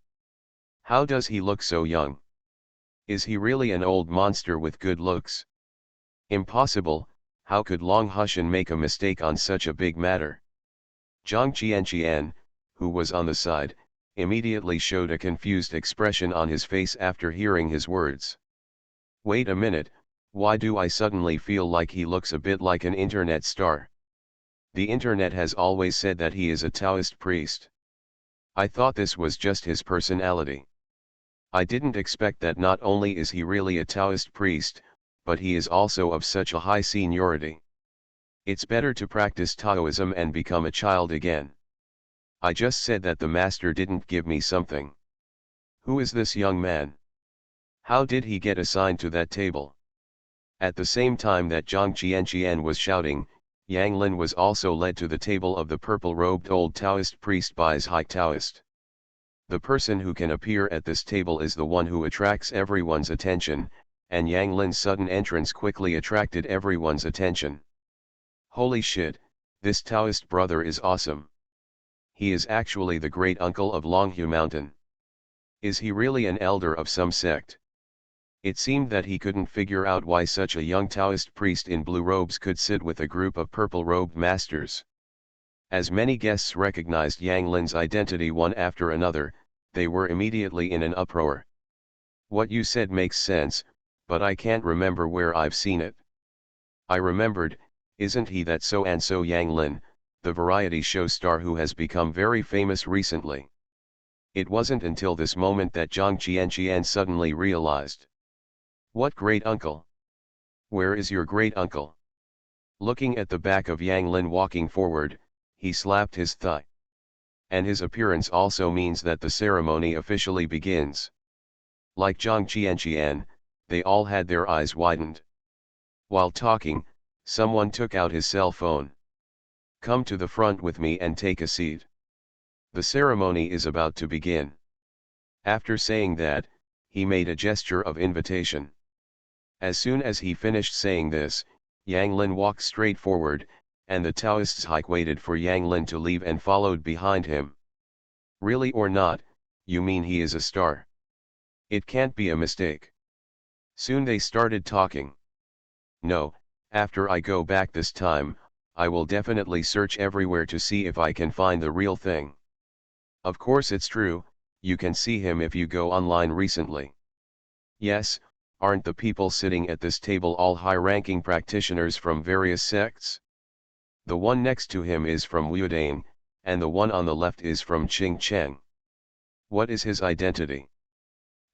How does he look so young? Is he really an old monster with good looks? Impossible, how could Long Hushan make a mistake on such a big matter? Zhang Qianqian, who was on the side, immediately showed a confused expression on his face after hearing his words. Wait a minute, why do I suddenly feel like he looks a bit like an internet star? The internet has always said that he is a Taoist priest. I thought this was just his personality. I didn't expect that not only is he really a Taoist priest, but he is also of such a high seniority. It's better to practice Taoism and become a child again. I just said that the master didn't give me something. Who is this young man? How did he get assigned to that table? At the same time that Zhang Qianqian was shouting, Yang Lin was also led to the table of the purple-robed old Taoist priest by Zhai Taoist. The person who can appear at this table is the one who attracts everyone's attention, and Yang Lin's sudden entrance quickly attracted everyone's attention. Holy shit, this Taoist brother is awesome. He is actually the great uncle of Longhu Mountain. Is he really an elder of some sect? It seemed that he couldn't figure out why such a young Taoist priest in blue robes could sit with a group of purple-robed masters. As many guests recognized Yang Lin's identity one after another, they were immediately in an uproar. What you said makes sense, but I can't remember where I've seen it. I remembered, isn't he that so-and-so Yang Lin, the variety show star who has become very famous recently? It wasn't until this moment that Zhang Qianqian suddenly realized. What great uncle? Where is your great uncle? Looking at the back of Yang Lin walking forward, he slapped his thigh. And his appearance also means that the ceremony officially begins. Like Zhang Qianqian, they all had their eyes widened. While talking, someone took out his cell phone. Come to the front with me and take a seat. The ceremony is about to begin. After saying that, he made a gesture of invitation. As soon as he finished saying this, Yang Lin walked straight forward, and the Taoists waited for Yang Lin to leave and followed behind him. Really or not, you mean he is a star? It can't be a mistake. Soon they started talking. No, after I go back this time, I will definitely search everywhere to see if I can find the real thing. Of course it's true, you can see him if you go online recently. Yes, aren't the people sitting at this table all high-ranking practitioners from various sects? The one next to him is from Wudan, and the one on the left is from Qingcheng. What is his identity?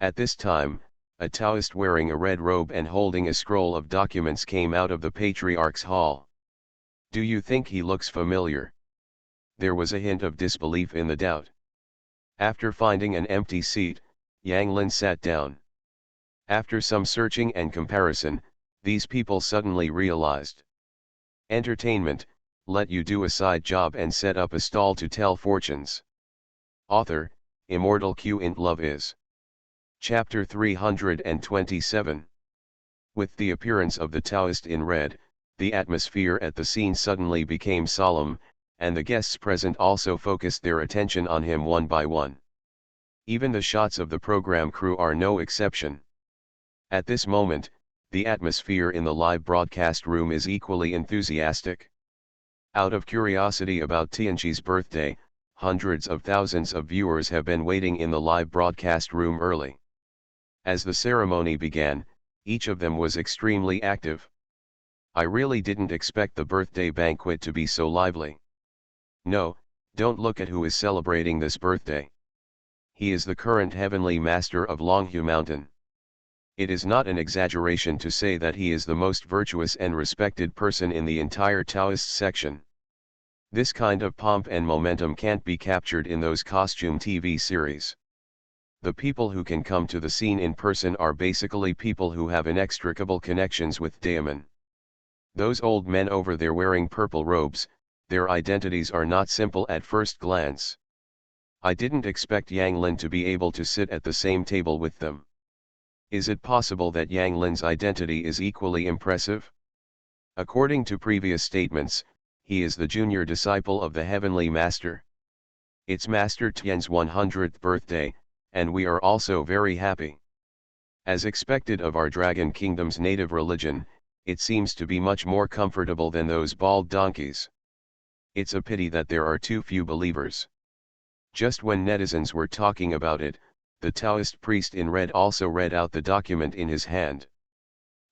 At this time, a Taoist wearing a red robe and holding a scroll of documents came out of the Patriarch's hall. Do you think he looks familiar? There was a hint of disbelief in the doubt. After finding an empty seat, Yang Lin sat down. After some searching and comparison, these people suddenly realized. Entertainment, let you do a side job and set up a stall to tell fortunes. Author, Immortal Q int Love is. Chapter 327. With the appearance of the Taoist in red, the atmosphere at the scene suddenly became solemn, and the guests present also focused their attention on him one by one. Even the shots of the program crew are no exception. At this moment, the atmosphere in the live broadcast room is equally enthusiastic. Out of curiosity about Tianqi's birthday, hundreds of thousands of viewers have been waiting in the live broadcast room early. As the ceremony began, each of them was extremely active. I really didn't expect the birthday banquet to be so lively. No, don't look at who is celebrating this birthday. He is the current heavenly master of Longhu Mountain. It is not an exaggeration to say that he is the most virtuous and respected person in the entire Taoist section. This kind of pomp and momentum can't be captured in those costume TV series. The people who can come to the scene in person are basically people who have inextricable connections with Daemon. Those old men over there wearing purple robes, their identities are not simple at first glance. I didn't expect Yang Lin to be able to sit at the same table with them. Is it possible that Yang Lin's identity is equally impressive? According to previous statements, he is the junior disciple of the Heavenly Master. It's Master Tian's 100th birthday, and we are also very happy. As expected of our Dragon Kingdom's native religion, it seems to be much more comfortable than those bald donkeys. It's a pity that there are too few believers. Just when netizens were talking about it, the Taoist priest in red also read out the document in his hand.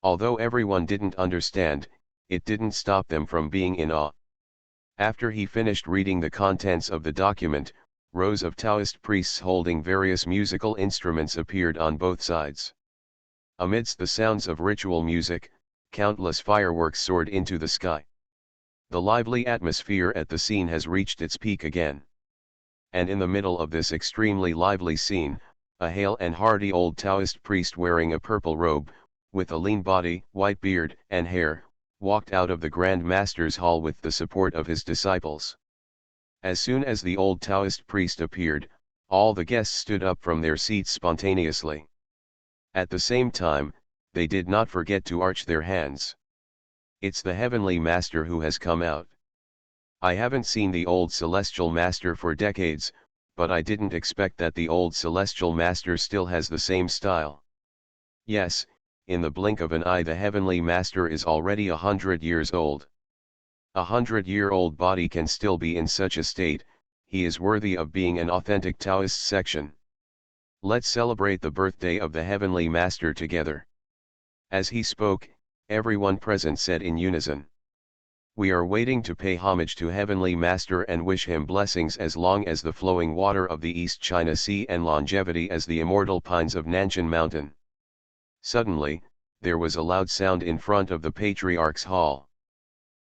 Although everyone didn't understand, it didn't stop them from being in awe. After he finished reading the contents of the document, rows of Taoist priests holding various musical instruments appeared on both sides. Amidst the sounds of ritual music, countless fireworks soared into the sky. The lively atmosphere at the scene has reached its peak again. And in the middle of this extremely lively scene, a hale and hearty old Taoist priest wearing a purple robe, with a lean body, white beard and hair, walked out of the Grand Master's hall with the support of his disciples. As soon as the old Taoist priest appeared, all the guests stood up from their seats spontaneously. At the same time, they did not forget to arch their hands. It's the Heavenly Master who has come out. I haven't seen the old Celestial Master for decades, but I didn't expect that the old Celestial Master still has the same style. Yes, in the blink of an eye the Heavenly Master is already 100 years old. 100-year-old body can still be in such a state. He is worthy of being an authentic Taoist section. Let's celebrate the birthday of the Heavenly Master together. As he spoke, everyone present said in unison, "We are waiting to pay homage to Heavenly Master and wish him blessings as long as the flowing water of the East China Sea and longevity as the immortal pines of Nanshan Mountain." Suddenly, there was a loud sound in front of the Patriarch's hall.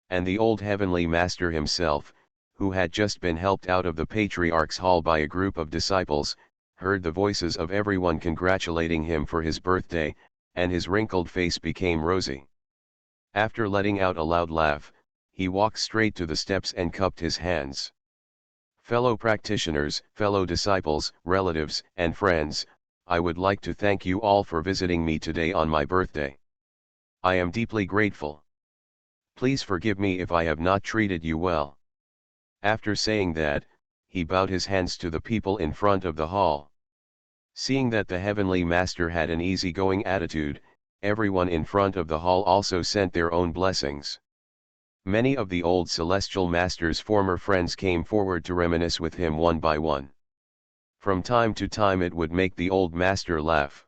And the old Heavenly Master himself, who had just been helped out of the Patriarch's hall by a group of disciples, heard the voices of everyone congratulating him for his birthday, and his wrinkled face became rosy. After letting out a loud laugh, he walked straight to the steps and cupped his hands. "Fellow practitioners, fellow disciples, relatives, and friends, I would like to thank you all for visiting me today on my birthday. I am deeply grateful. Please forgive me if I have not treated you well." After saying that, he bowed his hands to the people in front of the hall. Seeing that the Heavenly Master had an easygoing attitude, everyone in front of the hall also sent their own blessings. Many of the old Celestial Master's former friends came forward to reminisce with him one by one. From time to time it would make the old master laugh.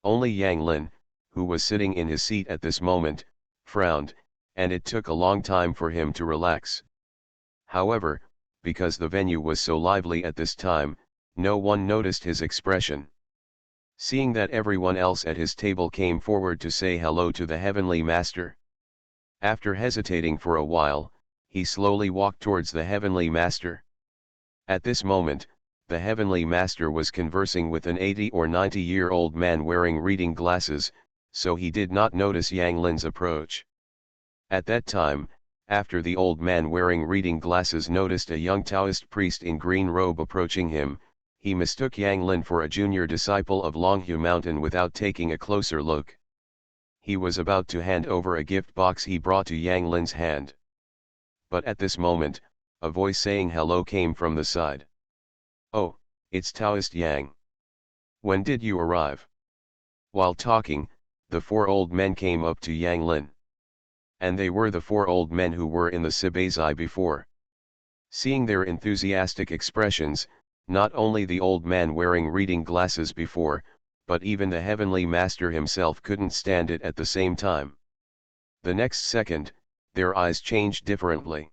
Only Yang Lin, who was sitting in his seat at this moment, frowned, and it took a long time for him to relax. However, because the venue was so lively at this time, no one noticed his expression. Seeing that everyone else at his table came forward to say hello to the Heavenly Master. After hesitating for a while, he slowly walked towards the Heavenly Master. At this moment, the Heavenly Master was conversing with an 80 or 90-year-old man wearing reading glasses, so he did not notice Yang Lin's approach. At that time, after the old man wearing reading glasses noticed a young Taoist priest in green robe approaching him, he mistook Yang Lin for a junior disciple of Longhu Mountain without taking a closer look. He was about to hand over a gift box he brought to Yang Lin's hand. But at this moment, a voice saying hello came from the side. "Oh, it's Taoist Yang. When did you arrive?" While talking, the four old men came up to Yang Lin. And they were the four old men who were in the Sibazai before. Seeing their enthusiastic expressions, not only the old man wearing reading glasses before, but even the Heavenly Master himself couldn't stand it at the same time. The next second, their eyes changed differently.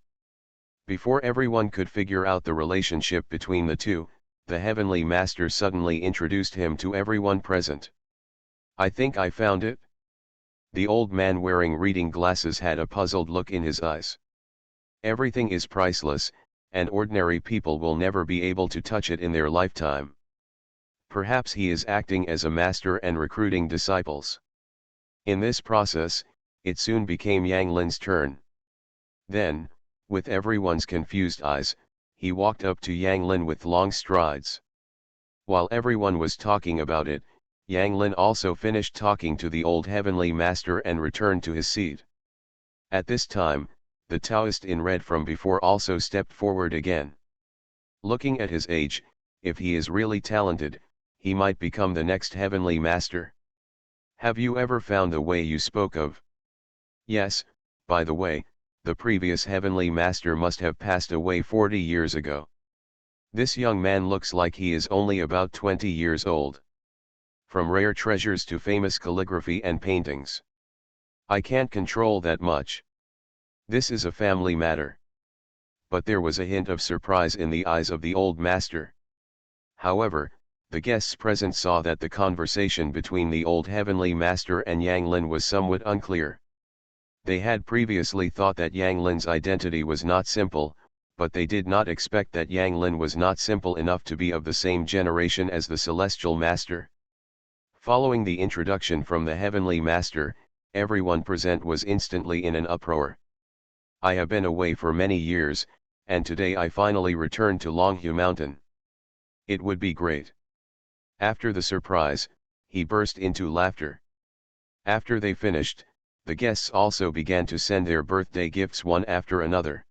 Before everyone could figure out the relationship between the two, the Heavenly Master suddenly introduced him to everyone present. "I think I found it." The old man wearing reading glasses had a puzzled look in his eyes. Everything is priceless, and ordinary people will never be able to touch it in their lifetime. Perhaps he is acting as a master and recruiting disciples. In this process, it soon became Yang Lin's turn. Then, with everyone's confused eyes, he walked up to Yang Lin with long strides. While everyone was talking about it, Yang Lin also finished talking to the old Heavenly Master and returned to his seat. At this time, the Taoist in red from before also stepped forward again. Looking at his age, if he is really talented, he might become the next Heavenly Master. "Have you ever found the way you spoke of?" "Yes, by the way, the previous Heavenly Master must have passed away 40 years ago. This young man looks like he is only about 20 years old. From rare treasures to famous calligraphy and paintings. I can't control that much. This is a family matter." But there was a hint of surprise in the eyes of the old master. However, the guests present saw that the conversation between the old Heavenly Master and Yang Lin was somewhat unclear. They had previously thought that Yang Lin's identity was not simple, but they did not expect that Yang Lin was not simple enough to be of the same generation as the Celestial Master. Following the introduction from the Heavenly Master, everyone present was instantly in an uproar. "I have been away for many years, and today I finally returned to Longhu Mountain. It would be great." After the surprise, he burst into laughter. After they finished, the guests also began to send their birthday gifts one after another.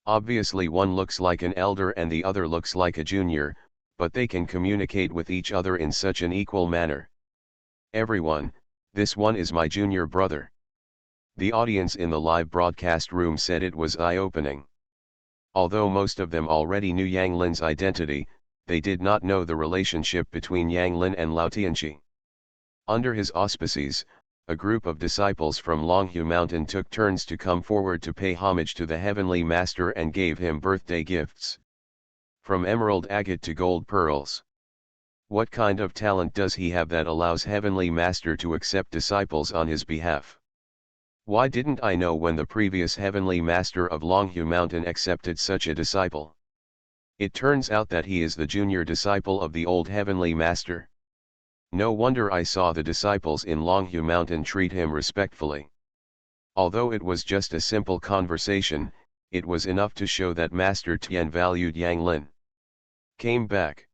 Obviously one looks like an elder and the other looks like a junior, but they can communicate with each other in such an equal manner. Everyone, this one is my junior brother. The audience in the live broadcast room said it was eye-opening. Although most of them already knew Yang Lin's identity, they did not know the relationship between Yang Lin and Lao Tianqi. Under his auspices, a group of disciples from Longhu Mountain took turns to come forward to pay homage to the Heavenly Master and gave him birthday gifts. From emerald agate to gold pearls. What kind of talent does he have that allows Heavenly Master to accept disciples on his behalf? Why didn't I know when the previous Heavenly Master of Longhu Mountain accepted such a disciple? It turns out that he is the junior disciple of the old Heavenly Master. No wonder I saw the disciples in Longhu Mountain treat him respectfully. Although it was just a simple conversation, it was enough to show that Master Tian valued Yang Lin. Came back.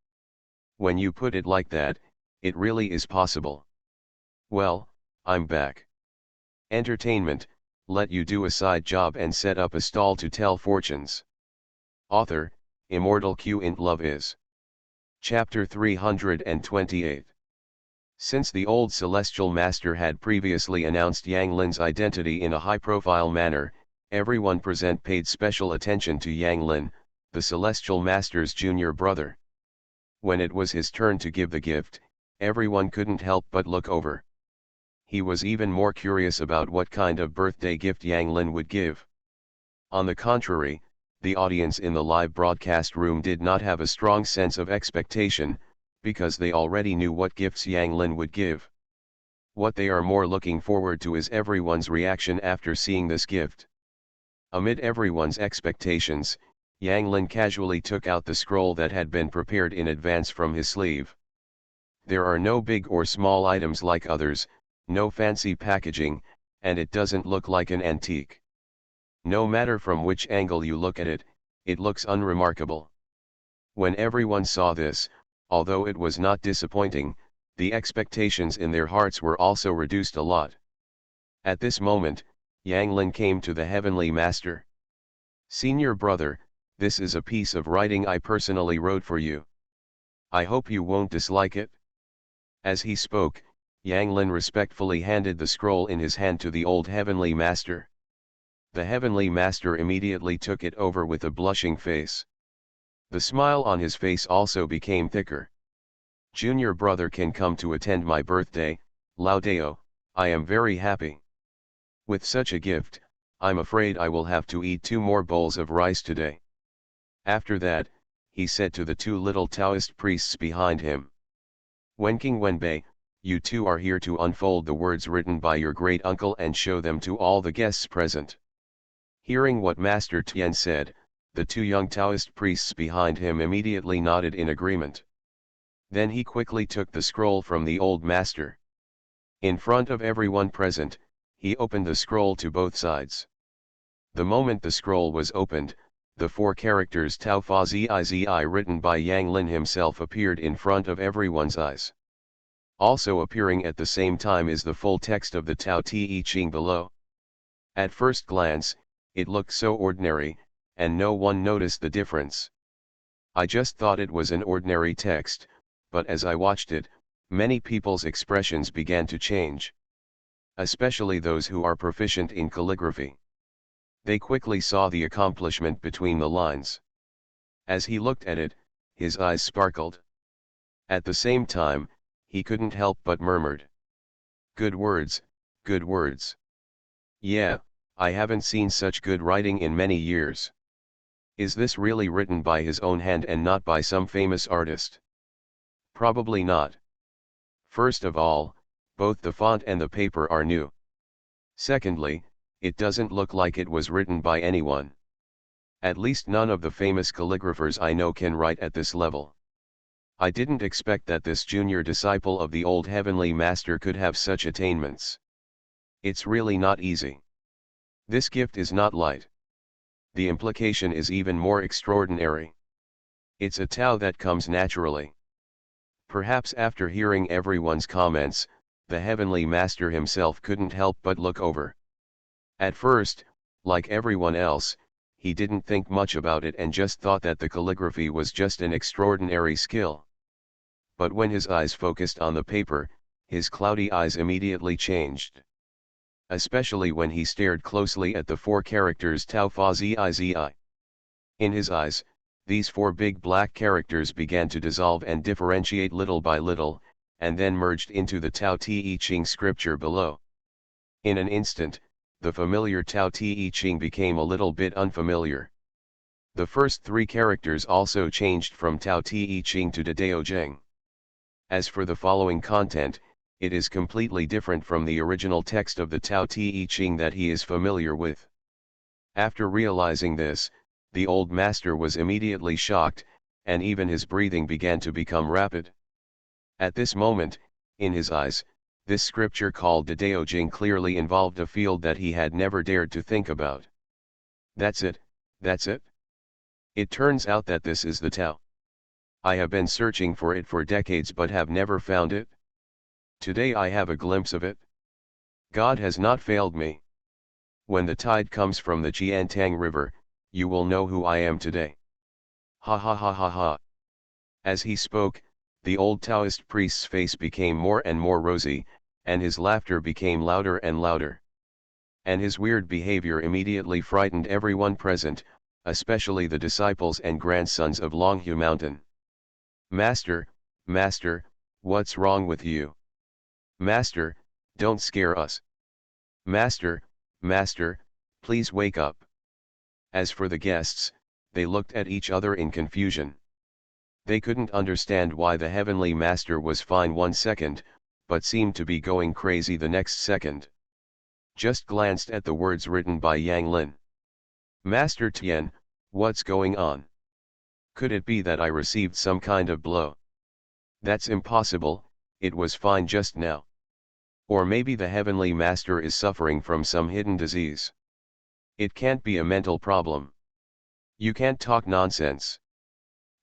When you put it like that, it really is possible. Well, I'm back. Entertainment, let you do a side job and set up a stall to tell fortunes. Author, Immortal Q int Love is. Chapter 328. Since the old celestial master had previously announced Yang Lin's identity in a high-profile manner, everyone present paid special attention to Yang Lin, the celestial master's junior brother. When it was his turn to give the gift, everyone couldn't help but look over. He was even more curious about what kind of birthday gift Yang Lin would give. On the contrary, the audience in the live broadcast room did not have a strong sense of expectation, because they already knew what gifts Yang Lin would give. What they are more looking forward to is everyone's reaction after seeing this gift. Amid everyone's expectations, Yang Lin casually took out the scroll that had been prepared in advance from his sleeve. There are no big or small items like others, no fancy packaging, and it doesn't look like an antique. No matter from which angle you look at it, it looks unremarkable. When everyone saw this, although it was not disappointing, the expectations in their hearts were also reduced a lot. At this moment, Yang Lin came to the Heavenly Master. "Senior brother, this is a piece of writing I personally wrote for you. I hope you won't dislike it." As he spoke, Yang Lin respectfully handed the scroll in his hand to the old Heavenly Master. The Heavenly Master immediately took it over with a blushing face. The smile on his face also became thicker. "Junior brother can come to attend my birthday, Lao Dao, I am very happy. With such a gift, I'm afraid I will have to eat 2 more bowls of rice today." After that, he said to the 2 little Taoist priests behind him, "Wenqing Wenbei, you 2 are here to unfold the words written by your great uncle and show them to all the guests present." Hearing what Master Tian said, the 2 young Taoist priests behind him immediately nodded in agreement. Then he quickly took the scroll from the old master. In front of everyone present, he opened the scroll to both sides. The moment the scroll was opened, the 4 characters Tao Fa Zi written by Yang Lin himself appeared in front of everyone's eyes. Also appearing at the same time is the full text of the Tao Te Ching below. At first glance, it looked so ordinary, and no one noticed the difference. I just thought it was an ordinary text, but as I watched it, many people's expressions began to change. Especially those who are proficient in calligraphy. They quickly saw the accomplishment between the lines. As he looked at it, his eyes sparkled. At the same time, he couldn't help but murmured, "Good words, good words. Yeah, I haven't seen such good writing in many years. Is this really written by his own hand and not by some famous artist? Probably not. First of all, both the font and the paper are new. Secondly, it doesn't look like it was written by anyone. At least none of the famous calligraphers I know can write at this level. I didn't expect that this junior disciple of the old Heavenly Master could have such attainments. It's really not easy. This gift is not light. The implication is even more extraordinary. It's a Tao that comes naturally." Perhaps after hearing everyone's comments, the heavenly master himself couldn't help but look over. At first, like everyone else, he didn't think much about it and just thought that the calligraphy was just an extraordinary skill. But when his eyes focused on the paper, his cloudy eyes immediately changed. Especially when he stared closely at the four characters Tau Fa Zi Zi. In his eyes, these four big black characters began to dissolve and differentiate little by little, and then merged into the Tao Te Ching scripture below. In an instant, the familiar Tao Te Ching became a little bit unfamiliar. The first three characters also changed from Tao Te Ching to Dadao Zheng. As for the following content, it is completely different from the original text of the Tao Te Ching that he is familiar with. After realizing this, the old master was immediately shocked, and even his breathing began to become rapid. At this moment, in his eyes, this scripture called Dadao Jing clearly involved a field that he had never dared to think about. That's it, that's it. It turns out that this is the Tao. I have been searching for it for decades but have never found it. Today I have a glimpse of it. God has not failed me. When the tide comes from the Jiantang River, you will know who I am today. Ha ha ha ha ha. As he spoke, the old Taoist priest's face became more and more rosy, and his laughter became louder and louder. And his weird behavior immediately frightened everyone present, especially the disciples and grandsons of Longhu Mountain. Master, Master, what's wrong with you? Master, don't scare us. Master, Master, please wake up. As for the guests, they looked at each other in confusion. They couldn't understand why the heavenly master was fine one second, but seemed to be going crazy the next second. Just glanced at the words written by Yang Lin. Master Tian, what's going on? Could it be that I received some kind of blow? That's impossible, it was fine just now. Or maybe the heavenly master is suffering from some hidden disease. It can't be a mental problem. You can't talk nonsense.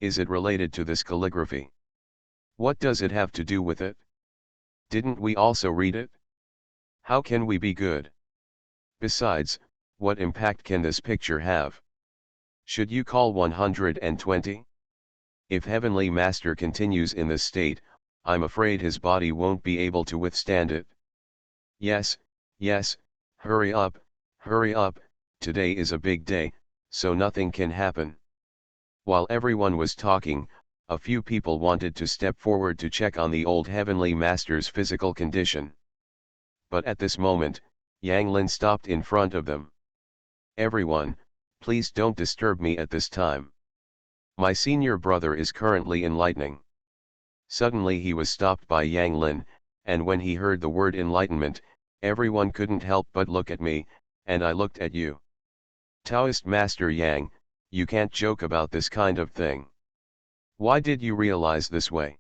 Is it related to this calligraphy? What does it have to do with it? Didn't we also read it? How can we be good? Besides, what impact can this picture have? Should you call 120? If Heavenly Master continues in this state, I'm afraid his body won't be able to withstand it. Yes, yes, hurry up, today is a big day, so nothing can happen. While everyone was talking, a few people wanted to step forward to check on the old Heavenly Master's physical condition. But at this moment, Yang Lin stopped in front of them. Everyone, please don't disturb me at this time. My senior brother is currently enlightening. Suddenly he was stopped by Yang Lin, and when he heard the word enlightenment, everyone couldn't help but look at me, and I looked at you. Taoist Master Yang, you can't joke about this kind of thing. Why did you realize this way?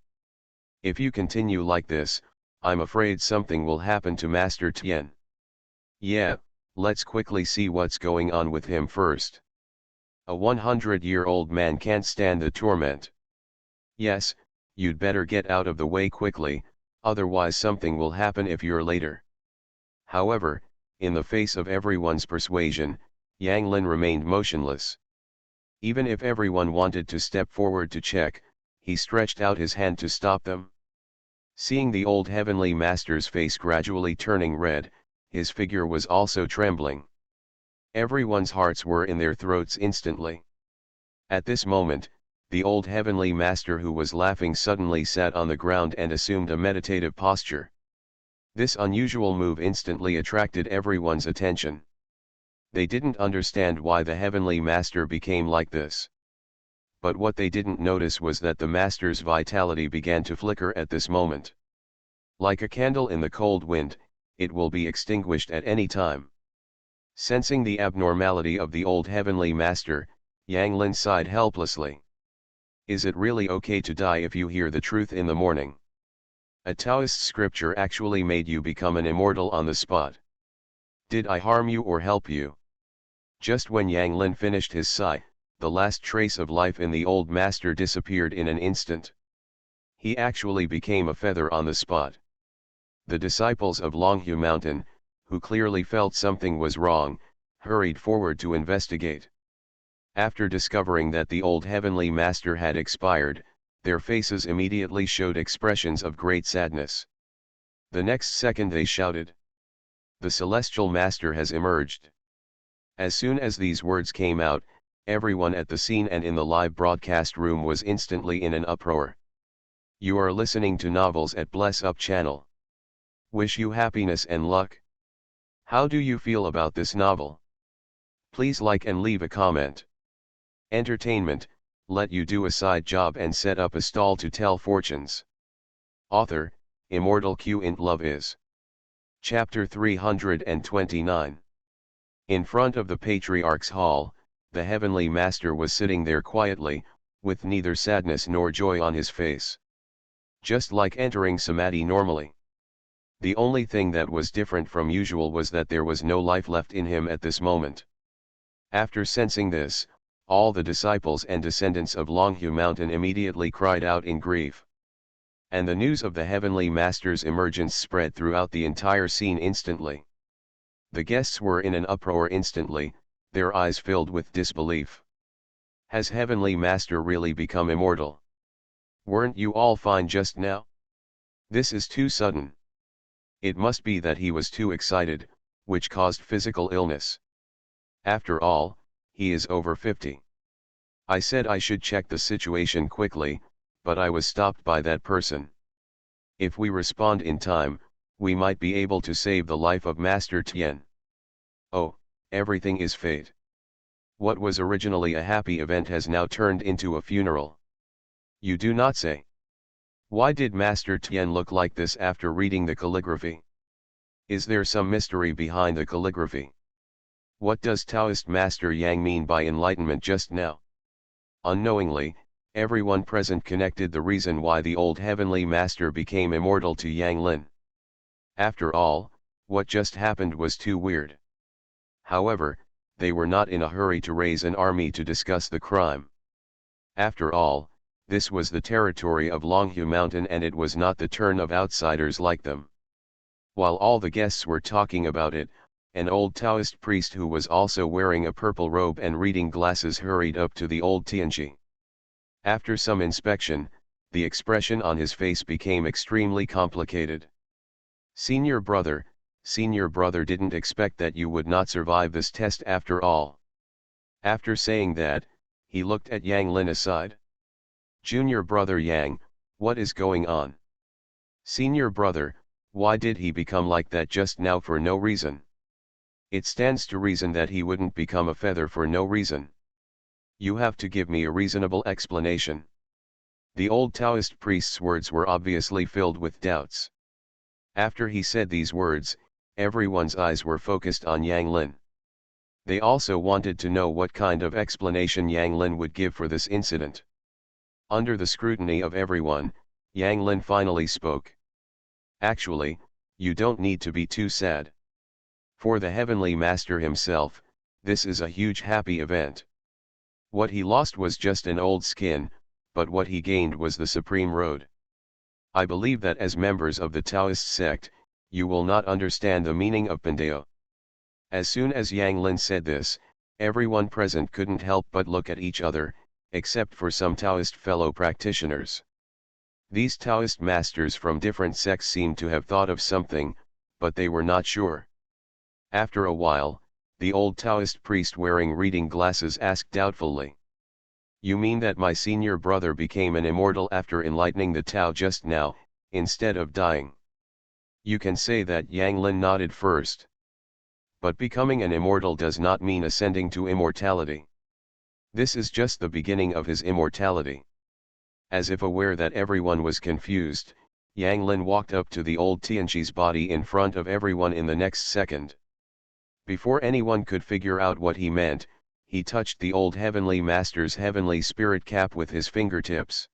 If you continue like this, I'm afraid something will happen to Master Tian. Yeah, let's quickly see what's going on with him first. A 100-year-old man can't stand the torment. Yes, you'd better get out of the way quickly, otherwise something will happen if you're later. However, in the face of everyone's persuasion, Yang Lin remained motionless. Even if everyone wanted to step forward to check, he stretched out his hand to stop them. Seeing the old Heavenly Master's face gradually turning red, his figure was also trembling. Everyone's hearts were in their throats instantly. At this moment, the old Heavenly Master who was laughing suddenly sat on the ground and assumed a meditative posture. This unusual move instantly attracted everyone's attention. They didn't understand why the Heavenly Master became like this. But what they didn't notice was that the Master's vitality began to flicker at this moment. Like a candle in the cold wind, it will be extinguished at any time. Sensing the abnormality of the old Heavenly Master, Yang Lin sighed helplessly. Is it really okay to die if you hear the truth in the morning? A Taoist scripture actually made you become an immortal on the spot. Did I harm you or help you? Just when Yang Lin finished his sigh, the last trace of life in the old master disappeared in an instant. He actually became a feather on the spot. The disciples of Longhu Mountain, who clearly felt something was wrong, hurried forward to investigate. After discovering that the old heavenly master had expired, their faces immediately showed expressions of great sadness. The next second they shouted, "The celestial master has emerged." As soon as these words came out, everyone at the scene and in the live broadcast room was instantly in an uproar. You are listening to Novels at Bless Up channel. Wish you happiness and luck. How do you feel about this novel? Please like and leave a comment. Entertainment, let you do a side job and set up a stall to tell fortunes. Author, Immortal Q int Love is. Chapter 329. In front of the Patriarch's Hall, the Heavenly Master was sitting there quietly, with neither sadness nor joy on his face. Just like entering Samadhi normally. The only thing that was different from usual was that there was no life left in him at this moment. After sensing this, all the disciples and descendants of Longhu Mountain immediately cried out in grief. And the news of the Heavenly Master's emergence spread throughout the entire scene instantly. The guests were in an uproar instantly, their eyes filled with disbelief. Has Heavenly Master really become immortal? Weren't you all fine just now? This is too sudden. It must be that he was too excited, which caused physical illness. After all, he is over 50. I said I should check the situation quickly, but I was stopped by that person. If we respond in time, we might be able to save the life of Master Tien. Oh, everything is fate. What was originally a happy event has now turned into a funeral. You do not say. Why did Master Tien look like this after reading the calligraphy? Is there some mystery behind the calligraphy? What does Taoist Master Yang mean by enlightenment just now? Unknowingly, everyone present connected the reason why the old heavenly master became immortal to Yang Lin. After all, what just happened was too weird. However, they were not in a hurry to raise an army to discuss the crime. After all, this was the territory of Longhu Mountain and it was not the turn of outsiders like them. While all the guests were talking about it, an old Taoist priest who was also wearing a purple robe and reading glasses hurried up to the old Tianji. After some inspection, the expression on his face became extremely complicated. Senior brother didn't expect that you would not survive this test after all. After saying that, he looked at Yang Lin aside. Junior brother Yang, what is going on? Senior brother, why did he become like that just now for no reason? It stands to reason that he wouldn't become a feather for no reason. You have to give me a reasonable explanation. The old Taoist priest's words were obviously filled with doubts. After he said these words, everyone's eyes were focused on Yang Lin. They also wanted to know what kind of explanation Yang Lin would give for this incident. Under the scrutiny of everyone, Yang Lin finally spoke. Actually, you don't need to be too sad. For the Heavenly Master himself, this is a huge happy event. What he lost was just an old skin, but what he gained was the Supreme Road. I believe that as members of the Taoist sect, you will not understand the meaning of Pandeo. As soon as Yang Lin said this, everyone present couldn't help but look at each other, except for some Taoist fellow practitioners. These Taoist masters from different sects seemed to have thought of something, but they were not sure. After a while, the old Taoist priest wearing reading glasses asked doubtfully. You mean that my senior brother became an immortal after enlightening the Tao just now, instead of dying? You can say that. Yang Lin nodded first. But becoming an immortal does not mean ascending to immortality. This is just the beginning of his immortality. As if aware that everyone was confused, Yang Lin walked up to the old Tianji's body in front of everyone in the next second. Before anyone could figure out what he meant, he touched the old heavenly master's heavenly spirit cap with his fingertips.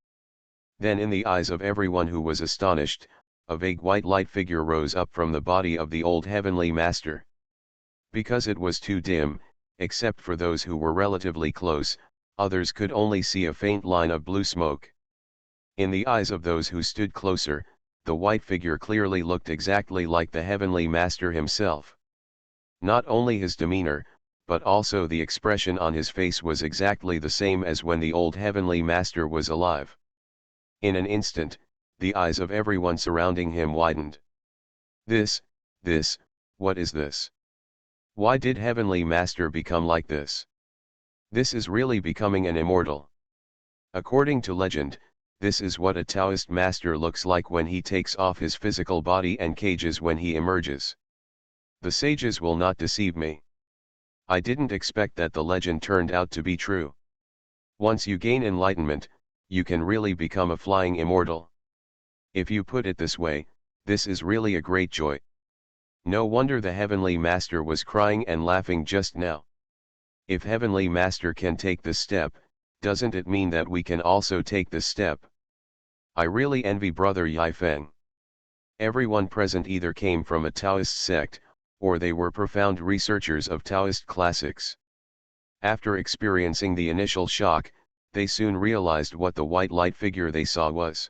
Then in the eyes of everyone who was astonished, a vague white light figure rose up from the body of the old heavenly master. Because it was too dim, except for those who were relatively close, others could only see a faint line of blue smoke. In the eyes of those who stood closer, the white figure clearly looked exactly like the Heavenly Master himself. Not only his demeanor, but also the expression on his face was exactly the same as when the old Heavenly Master was alive. In an instant, the eyes of everyone surrounding him widened. This, what is this? Why did Heavenly Master become like this? This is really becoming an immortal. According to legend, this is what a Taoist master looks like when he takes off his physical body and cages when he emerges. The sages will not deceive me. I didn't expect that the legend turned out to be true. Once you gain enlightenment, you can really become a flying immortal. If you put it this way, this is really a great joy. No wonder the Heavenly Master was crying and laughing just now. If Heavenly Master can take this step, doesn't it mean that we can also take this step? I really envy Brother Yifeng. Everyone present either came from a Taoist sect, or they were profound researchers of Taoist classics. After experiencing the initial shock, they soon realized what the white light figure they saw was.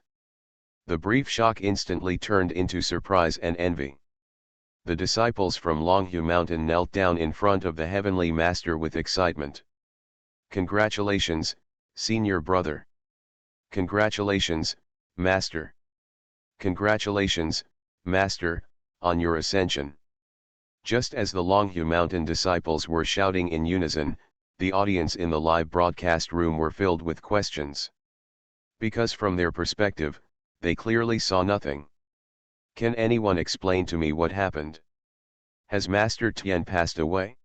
The brief shock instantly turned into surprise and envy. The disciples from Longhu Mountain knelt down in front of the Heavenly Master with excitement. "Congratulations, Senior Brother. Congratulations, Master. Congratulations, Master, on your ascension." Just as the Longhu Mountain disciples were shouting in unison, the audience in the live broadcast room were filled with questions. Because from their perspective, they clearly saw nothing. Can anyone explain to me what happened? Has Master Tian passed away?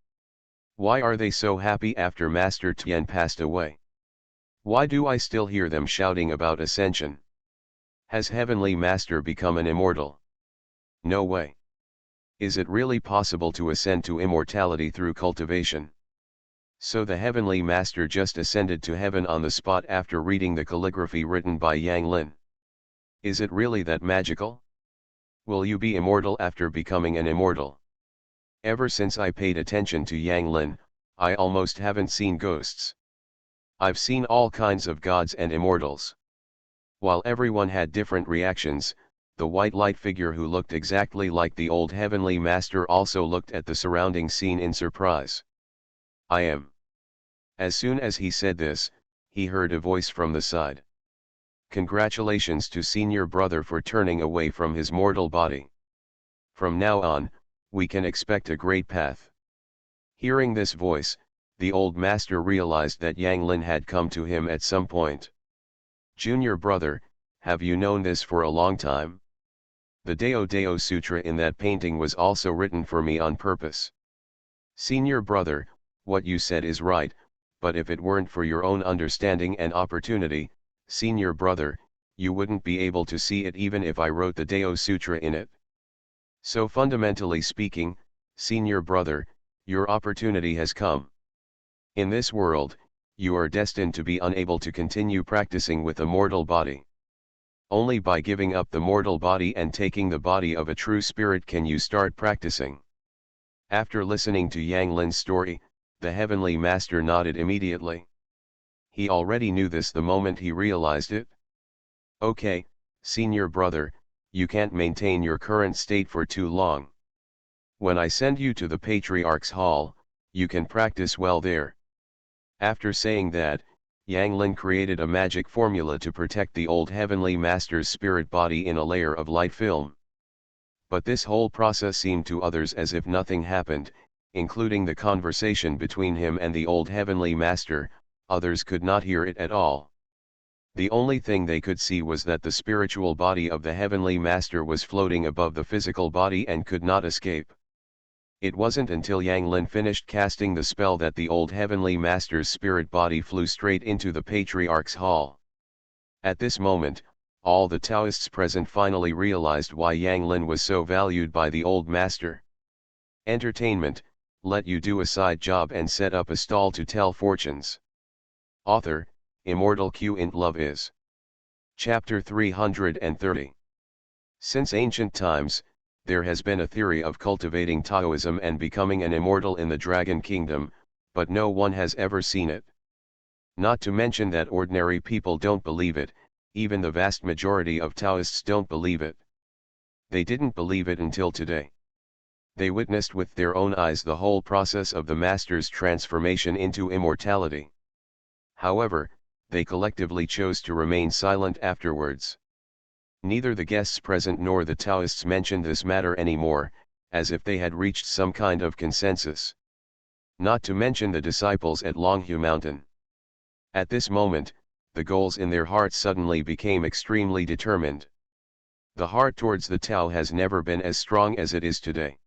Why are they so happy after Master Tian passed away? Why do I still hear them shouting about ascension? Has Heavenly Master become an immortal? No way. Is it really possible to ascend to immortality through cultivation? So the Heavenly Master just ascended to heaven on the spot after reading the calligraphy written by Yang Lin. Is it really that magical? Will you be immortal after becoming an immortal? Ever since I paid attention to Yang Lin, I almost haven't seen ghosts. I've seen all kinds of gods and immortals. While everyone had different reactions, the white light figure who looked exactly like the old Heavenly Master also looked at the surrounding scene in surprise. I am. As soon as he said this, he heard a voice from the side. Congratulations to Senior Brother for turning away from his mortal body. From now on, we can expect a great path. Hearing this voice, the old master realized that Yang Lin had come to him at some point. Junior Brother, have you known this for a long time? The Deo Deo Sutra in that painting was also written for me on purpose. Senior Brother, what you said is right, but if it weren't for your own understanding and opportunity, Senior Brother, you wouldn't be able to see it even if I wrote the Deo Sutra in it. So fundamentally speaking, Senior Brother, your opportunity has come. In this world, you are destined to be unable to continue practicing with a mortal body. Only by giving up the mortal body and taking the body of a true spirit can you start practicing. After listening to Yang Lin's story, the Heavenly Master nodded immediately. He already knew this the moment he realized it. Okay, Senior Brother, you can't maintain your current state for too long. When I send you to the Patriarch's Hall, you can practice well there. After saying that, Yang Lin created a magic formula to protect the old Heavenly Master's spirit body in a layer of light film. But this whole process seemed to others as if nothing happened, including the conversation between him and the old Heavenly Master. Others could not hear it at all. The only thing they could see was that the spiritual body of the Heavenly Master was floating above the physical body and could not escape. It wasn't until Yang Lin finished casting the spell that the old Heavenly Master's spirit body flew straight into the Patriarch's Hall. At this moment, all the Taoists present finally realized why Yang Lin was so valued by the old master. Entertainment, let you do a side job and set up a stall to tell fortunes. Author, Immortal Q int Love is. Chapter 330. Since ancient times, there has been a theory of cultivating Taoism and becoming an immortal in the Dragon Kingdom, but no one has ever seen it. Not to mention that ordinary people don't believe it, even the vast majority of Taoists don't believe it. They didn't believe it until today. They witnessed with their own eyes the whole process of the master's transformation into immortality. However, they collectively chose to remain silent afterwards. Neither the guests present nor the Taoists mentioned this matter anymore, as if they had reached some kind of consensus. Not to mention the disciples at Longhu Mountain. At this moment, the goals in their hearts suddenly became extremely determined. The heart towards the Tao has never been as strong as it is today.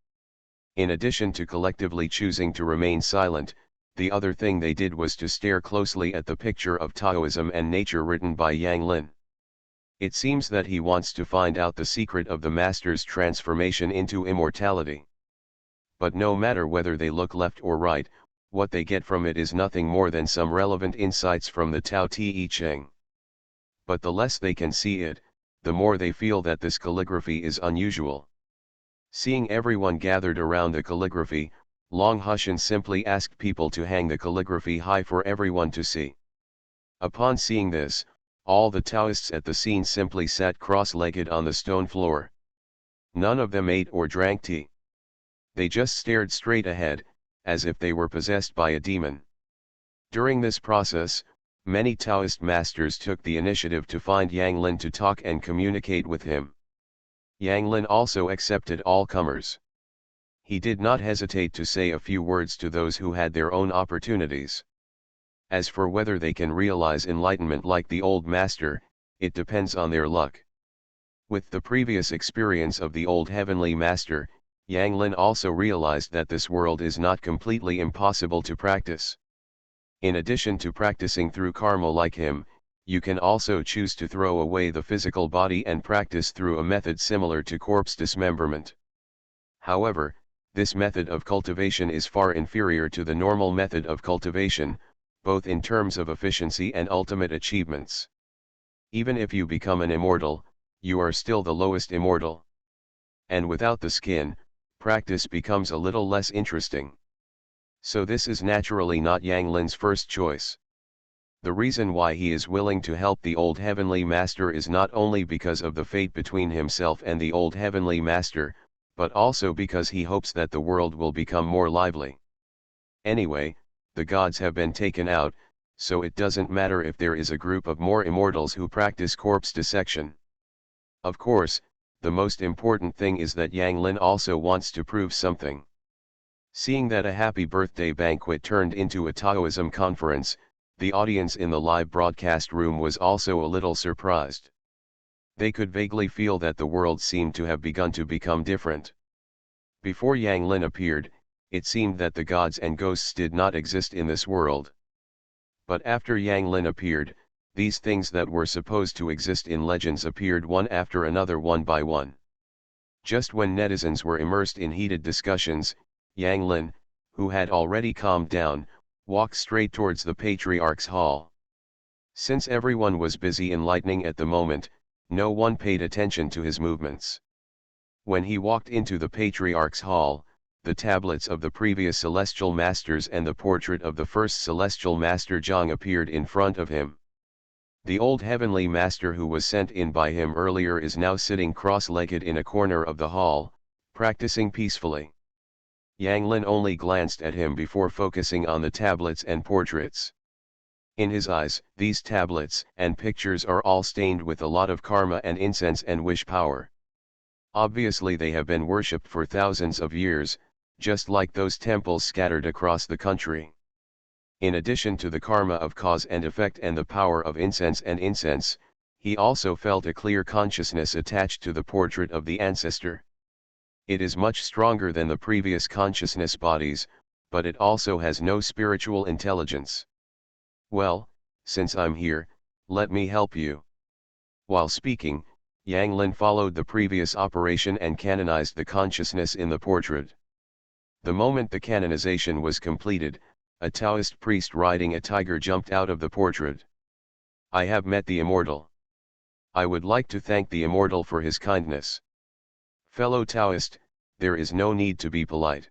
In addition to collectively choosing to remain silent, the other thing they did was to stare closely at the picture of Taoism and nature written by Yang Lin. It seems that he wants to find out the secret of the master's transformation into immortality. But no matter whether they look left or right, what they get from it is nothing more than some relevant insights from the Tao Te Ching. But the less they can see it, the more they feel that this calligraphy is unusual. Seeing everyone gathered around the calligraphy, Long Hushan simply asked people to hang the calligraphy high for everyone to see. Upon seeing this, all the Taoists at the scene simply sat cross-legged on the stone floor. None of them ate or drank tea. They just stared straight ahead, as if they were possessed by a demon. During this process, many Taoist masters took the initiative to find Yang Lin to talk and communicate with him. Yang Lin also accepted all comers. He did not hesitate to say a few words to those who had their own opportunities. As for whether they can realize enlightenment like the old master, it depends on their luck. With the previous experience of the old heavenly master, Yang Lin also realized that this world is not completely impossible to practice. In addition to practicing through karma like him, you can also choose to throw away the physical body and practice through a method similar to corpse dismemberment. However, this method of cultivation is far inferior to the normal method of cultivation, both in terms of efficiency and ultimate achievements. Even if you become an immortal, you are still the lowest immortal. And without the skin, practice becomes a little less interesting. So this is naturally not Yang Lin's first choice. The reason why he is willing to help the old heavenly master is not only because of the fate between himself and the old heavenly master, but also because he hopes that the world will become more lively. Anyway, the gods have been taken out, so it doesn't matter if there is a group of more immortals who practice corpse dissection. Of course, the most important thing is that Yang Lin also wants to prove something. Seeing that a happy birthday banquet turned into a Taoism conference, the audience in the live broadcast room was also a little surprised. They could vaguely feel that the world seemed to have begun to become different. Before Yang Lin appeared, it seemed that the gods and ghosts did not exist in this world. But after Yang Lin appeared, these things that were supposed to exist in legends appeared one after another one by one. Just when netizens were immersed in heated discussions, Yang Lin, who had already calmed down, walked straight towards the patriarch's hall. Since everyone was busy enlightening at the moment, no one paid attention to his movements. When he walked into the patriarch's hall, the tablets of the previous celestial masters and the portrait of the first celestial master Zhang appeared in front of him. The old heavenly master who was sent in by him earlier is now sitting cross-legged in a corner of the hall, practicing peacefully. Yang Lin only glanced at him before focusing on the tablets and portraits. In his eyes, these tablets and pictures are all stained with a lot of karma and incense and wish power. Obviously they have been worshipped for thousands of years, just like those temples scattered across the country. In addition to the karma of cause and effect and the power of incense, he also felt a clear consciousness attached to the portrait of the ancestor. It is much stronger than the previous consciousness bodies, but it also has no spiritual intelligence. Well, since I'm here, let me help you. While speaking, Yang Lin followed the previous operation and canonized the consciousness in the portrait. The moment the canonization was completed, a Taoist priest riding a tiger jumped out of the portrait. I have met the immortal. I would like to thank the immortal for his kindness. Fellow Taoist, there is no need to be polite.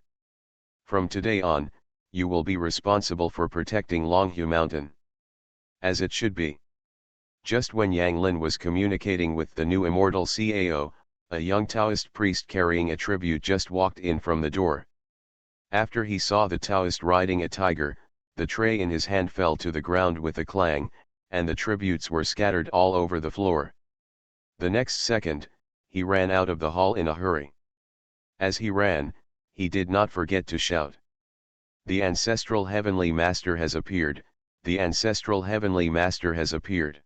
From today on, you will be responsible for protecting Longhu Mountain. As it should be. Just when Yang Lin was communicating with the new immortal CAO, A young Taoist priest carrying a tribute just walked in from the door. After he saw the Taoist riding a tiger, the tray in his hand fell to the ground with a clang, and the tributes were scattered all over the floor. The next second, he ran out of the hall in a hurry. As he ran, he did not forget to shout, "The ancestral heavenly master has appeared, the ancestral heavenly master has appeared."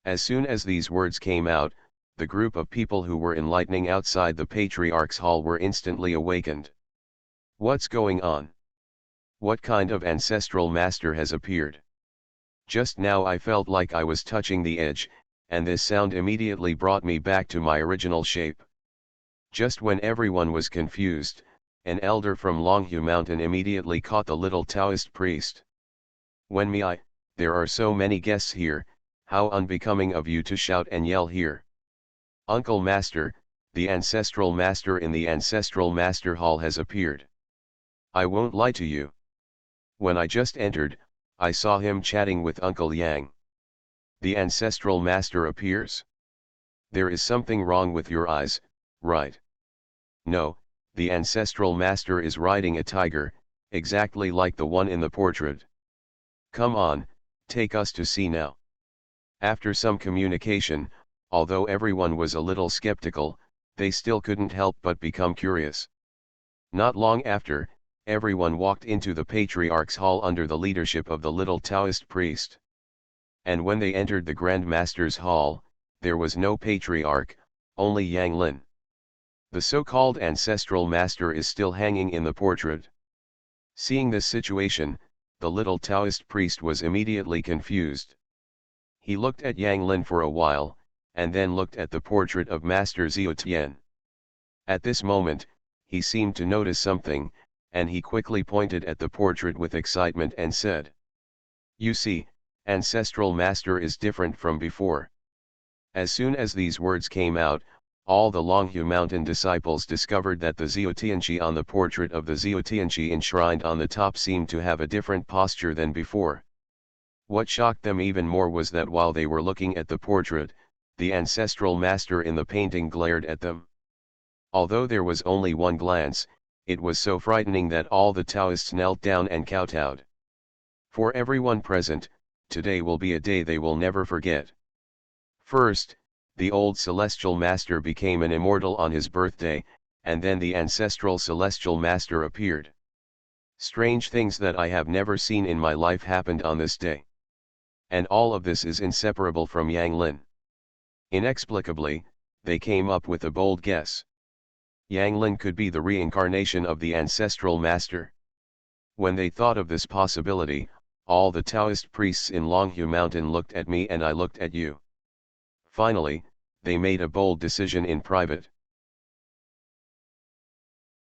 As soon as these words came out, the group of people who were enlightening outside the patriarch's hall were instantly awakened. What's going on? What kind of ancestral master has appeared? Just now I felt like I was touching the edge, and this sound immediately brought me back to my original shape. Just when everyone was confused, an elder from Longhu Mountain immediately caught the little Taoist priest. There are so many guests here, how unbecoming of you to shout and yell here. Uncle Master, the ancestral master in the ancestral master hall has appeared. I won't lie to you. When I just entered, I saw him chatting with Uncle Yang. The ancestral master appears? There is something wrong with your eyes, right? No, the ancestral master is riding a tiger, exactly like the one in the portrait. Come on, take us to see now. After some communication, although everyone was a little skeptical, they still couldn't help but become curious. Not long after, everyone walked into the patriarch's hall under the leadership of the little Taoist priest. And when they entered the Grand Master's hall, there was no patriarch, only Yang Lin. The so-called ancestral master is still hanging in the portrait. Seeing this situation, the little Taoist priest was immediately confused. He looked at Yang Lin for a while, and then looked at the portrait of Master Xiao Tian. At this moment, he seemed to notice something, and he quickly pointed at the portrait with excitement and said, "You see, ancestral master is different from before." As soon as these words came out, all the Longhu Mountain disciples discovered that the Xiao Tianqi on the portrait of the Xiao Tianqi enshrined on the top seemed to have a different posture than before. What shocked them even more was that while they were looking at the portrait, the ancestral master in the painting glared at them. Although there was only one glance, it was so frightening that all the Taoists knelt down and kowtowed. For everyone present, today will be a day they will never forget. First, the old celestial master became an immortal on his birthday, and then the ancestral celestial master appeared. Strange things that I have never seen in my life happened on this day. And all of this is inseparable from Yang Lin. Inexplicably, they came up with a bold guess. Yang Lin could be the reincarnation of the ancestral master. When they thought of this possibility, all the Taoist priests in Longhu Mountain looked at me and I looked at you. Finally, they made a bold decision in private.